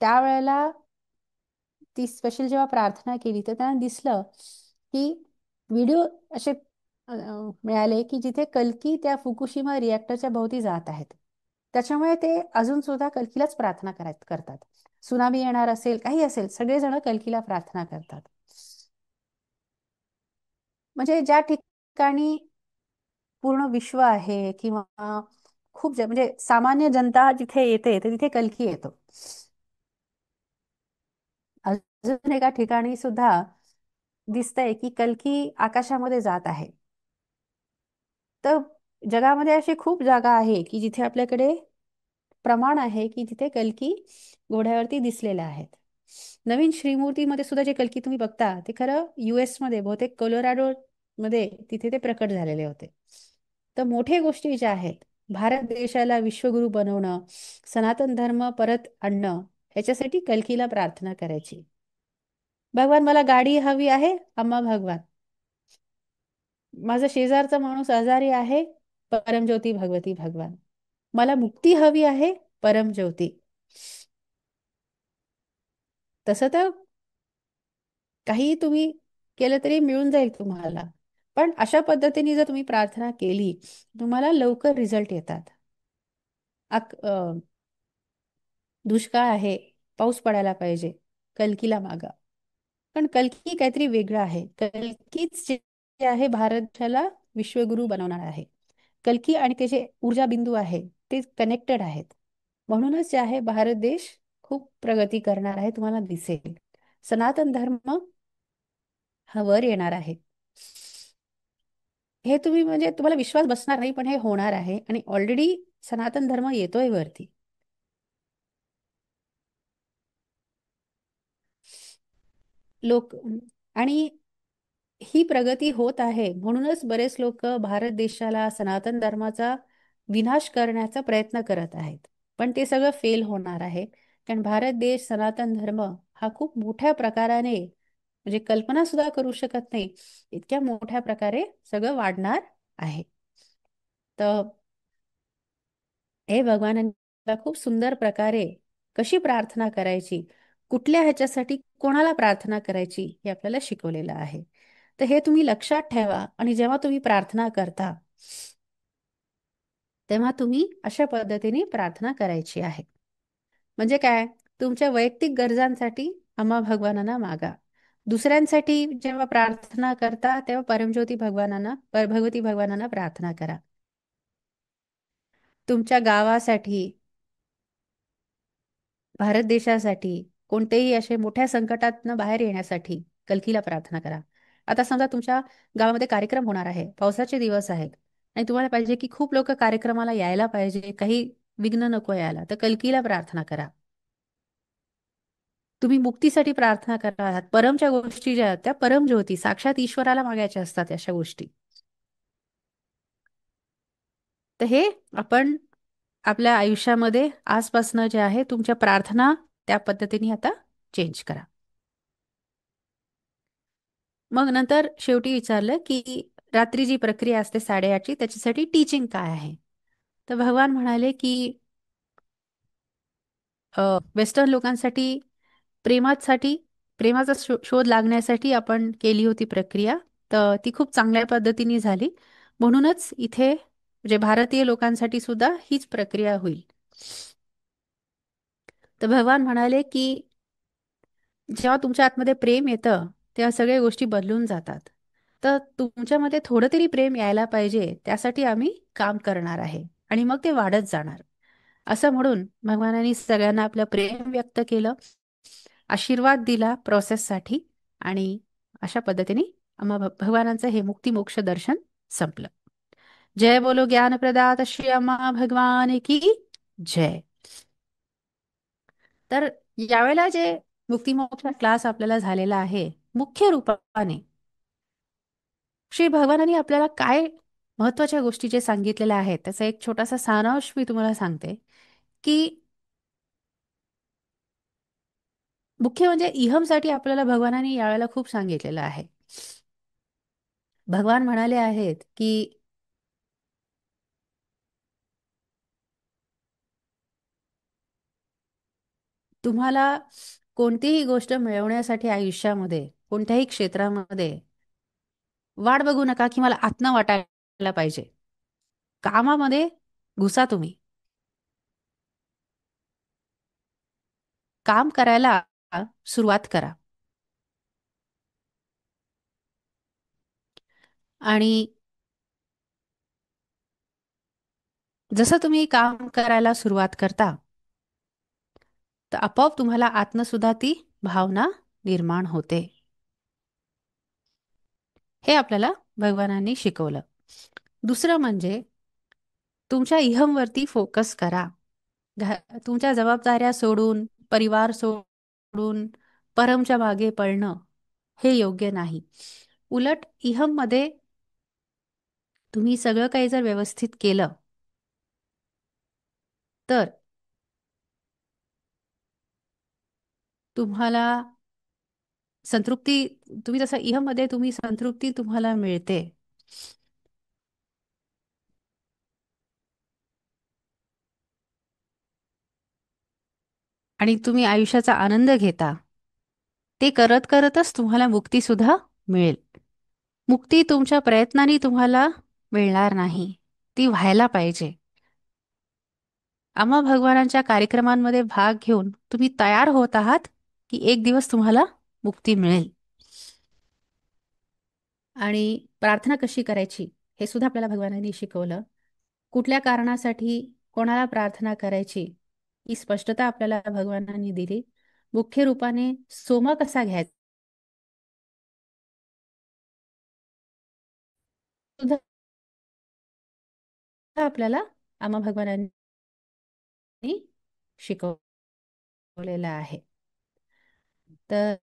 त्यावेळेला ती स्पेशल जेव्हा प्रार्थना केली तर त्यांना दिसलं की व्हिडिओ असे मिळाले की जिथे कल्की त्या फुकुशिमा रिॲक्टरच्या भोवती जात आहेत. त्याच्यामुळे ते अजून सुद्धा कल्कीलाच प्रार्थना करतात. सुनामी येणार असेल, काही असेल, सगळेजण कल्कीला प्रार्थना करतात. म्हणजे ज्या ठिकाणी पूर्ण विश्व आहे किंवा खूप म्हणजे सामान्य जनता जिथे येते तर तिथे कल्की येतो. अजून एका ठिकाणी सुद्धा दिसतंय की कल्की आकाशामध्ये जात आहे. तर जगामध्ये अशी खूप जागा आहे की जिथे आपल्याकडे प्रमाण आहे की जिथे कल्की घोड्यावरती दिसलेल्या आहेत. नवीन श्रीमूर्तीमध्ये सुद्धा जे कल्की तुम्ही बघता ते खरं US मध्ये बहुतेक कोलोराडो मध्ये तिथे ते प्रकट झालेले होते. तर मोठ्या गोष्टी ज्या आहेत, भारत देशाला विश्वगुरू बनवणं, सनातन धर्म परत आणणं, ह्याच्यासाठी कल्कीला प्रार्थना करायची. भगवान मला गाडी हवी आहे, अम्मा भगवान. माझा शेजारचा माणूस आजारी आहे, परमज्योती भगवती भगवान. मला मुक्ती हवी आहे, परमज्योती. तसं तर काही तुम्ही केलं तरी मिळून जाईल तुम्हाला. पण अशा पद्धतीने जर तुम्ही प्रार्थना केली, तुम्हाला लवकर रिझल्ट येतात. दुष्काळ आहे, पाऊस पडायला पाहिजे, कल्कीला मागा. पण कल्की काहीतरी वेगळं आहे. कल्कीच जे आहे भारताला विश्वगुरू बनवणार आहे. कल्की आणि त्याचे ऊर्जा बिंदू आहे ते कनेक्टेड आहेत. म्हणूनच जे आहे भारत देश खूप प्रगती करणार आहे, तुम्हाला दिसेल. सनातन धर्म हा वर येणार आहे. हे तुम्ही म्हणजे तुम्हाला विश्वास बसणार नाही, पण हे होणार आहे आणि ऑलरेडी सनातन धर्म येतोय वरती. लोक आणि ही प्रगती होत आहे म्हणूनच बरेच लोक भारत देशाला सनातन धर्माचा विनाश करण्याचा प्रयत्न करत आहेत. पण ते सगळं फेल होणार आहे. कारण भारत देश सनातन धर्म हा खूप मोठ्या प्रकाराने म्हणजे कल्पना सुद्धा करू शकत नाही इतक्या मोठ्या प्रकारे सगळं वाढणार आहे. तर हे भगवानांना खूप सुंदर प्रकारे कशी प्रार्थना करायची, कुठल्या ह्याच्यासाठी कोणाला प्रार्थना करायची हे आपल्याला शिकवलेलं आहे. तर हे तुम्ही लक्षात ठेवा आणि जेव्हा तुम्ही प्रार्थना करता तेव्हा तुम्ही अशा पद्धतीने प्रार्थना करायची आहे. म्हणजे काय, तुमच्या वैयक्तिक गरजांसाठी आम्हा भगवानांना मागा. दुसऱ्यांसाठी जेव्हा प्रार्थना करता तेव्हा परमज्योती भगवानांना भगवती भगवानांना प्रार्थना करा. तुमच्या गावासाठी, भारत देशासाठी, कोणतेही असे मोठ्या संकटातनं बाहेर येण्यासाठी कल्कीला प्रार्थना करा. आता समजा तुमच्या गावामध्ये कार्यक्रम होणार आहे, पावसाचे दिवस आहेत आणि तुम्हाला पाहिजे की खूप लोक कार्यक्रमाला यायला पाहिजे, काही विघ्न नको यायला, तर कल्कीला प्रार्थना करा. तुम्ही मुक्तीसाठी प्रार्थना करत आहात, परमच्या गोष्टी ज्या आहेत त्या परमज्योती साक्षात ईश्वराला मागायच्या असतात अशा गोष्टी. तर हे आपण आपल्या आयुष्यामध्ये आजपासनं जे आहे तुमच्या प्रार्थना त्या पद्धतीने आता चेंज करा. मग नंतर शेवटी विचारलं की रात्री जी प्रक्रिया असते 8:30ची त्याच्यासाठी टीचिंग काय आहे. तर भगवान म्हणाले की वेस्टर्न लोकांसाठी प्रेमासाठी प्रेमाचा शोध लागण्यासाठी आपण केली होती प्रक्रिया. तर ती खूप चांगल्या पद्धतीने झाली. म्हणूनच इथे म्हणजे भारतीय लोकांसाठी सुद्धा हीच प्रक्रिया होईल. तर भगवान म्हणाले की जेव्हा तुमच्या आतमध्ये प्रेम येतं तेव्हा सगळ्या गोष्टी बदलून जातात. तर तुमच्यामध्ये थोडं तरी प्रेम यायला पाहिजे, त्यासाठी आम्ही काम करणार आहे आणि मग ते वाढत जाणार. असं म्हणून भगवानांनी सगळ्यांना आपलं प्रेम व्यक्त केलं, आशीर्वाद दिला प्रोसेससाठी आणि अशा पद्धतीने आम्हा भगवानांचं हे मुक्ती मोक्ष दर्शन संपलं. जय बोलो ज्ञानप्रदात श्री अम्मा भगवान की जय. तर यावेळेला जे मुक्तिमोक्ष क्लास आपल्याला झालेला आहे मुख्य रूपाने श्री भगवानांनी आपल्याला काय महत्वाच्या गोष्टी जे सांगितलेल्या आहेत त्याचा एक छोटासा सारांश मी तुम्हाला सांगते की मुख्य म्हणजे इहमसाठी आपल्याला भगवानांनी यावेळेला खूप सांगितलेलं आहे. भगवान म्हणाले आहेत की तुम्हाला कोणतीही गोष्ट मिळवण्यासाठी आयुष्यामध्ये कोणत्याही क्षेत्रामध्ये वाट बघू नका की मला आत्न वाटायला पाहिजे. कामामध्ये घुसा तुम्ही, काम करायला सुरुवात करा आणि जसं तुम्ही काम करायला सुरुवात करता तर आपोआप तुम्हाला आत्मसुद्धा ती भावना निर्माण होते. हे आपल्याला भगवानांनी शिकवलं. दुसरं म्हणजे तुमच्या इहमवरती फोकस करा. तुमच्या जबाबदाऱ्या सोडून, परिवार सोडून परमच्या मागे पळणं हे योग्य नाही. उलट इहममध्ये तुम्ही सगळं काही जर व्यवस्थित केलं तर तुम्हाला संतृप्ती, तुम्ही जसं इहमध्ये तुम्ही संतृप्ती तुम्हाला मिळते, आणि तुम्ही आयुष्याचा आनंद घेता, ते करत करतच तुम्हाला मुक्ती सुद्धा मिळेल. मुक्ती तुमच्या प्रयत्नांनी तुम्हाला मिळणार नाही, ती व्हायला पाहिजे. आम्हा भगवानांच्या कार्यक्रमांमध्ये भाग घेऊन तुम्ही तयार होत आहात की एक दिवस तुम्हाला मुक्ती मिळेल. आणि प्रार्थना कशी करायची हे सुद्धा आपल्याला भगवानांनी शिकवलं. कुठल्या कारणासाठी कोणाला प्रार्थना करायची ही स्पष्टता आपल्याला भगवानांनी दिली. मुख्य रूपाने सोमा कसा घ्यायचा सुद्धा आपल्याला आम्हा भगवानांनी शिकवलेलं आहे. तर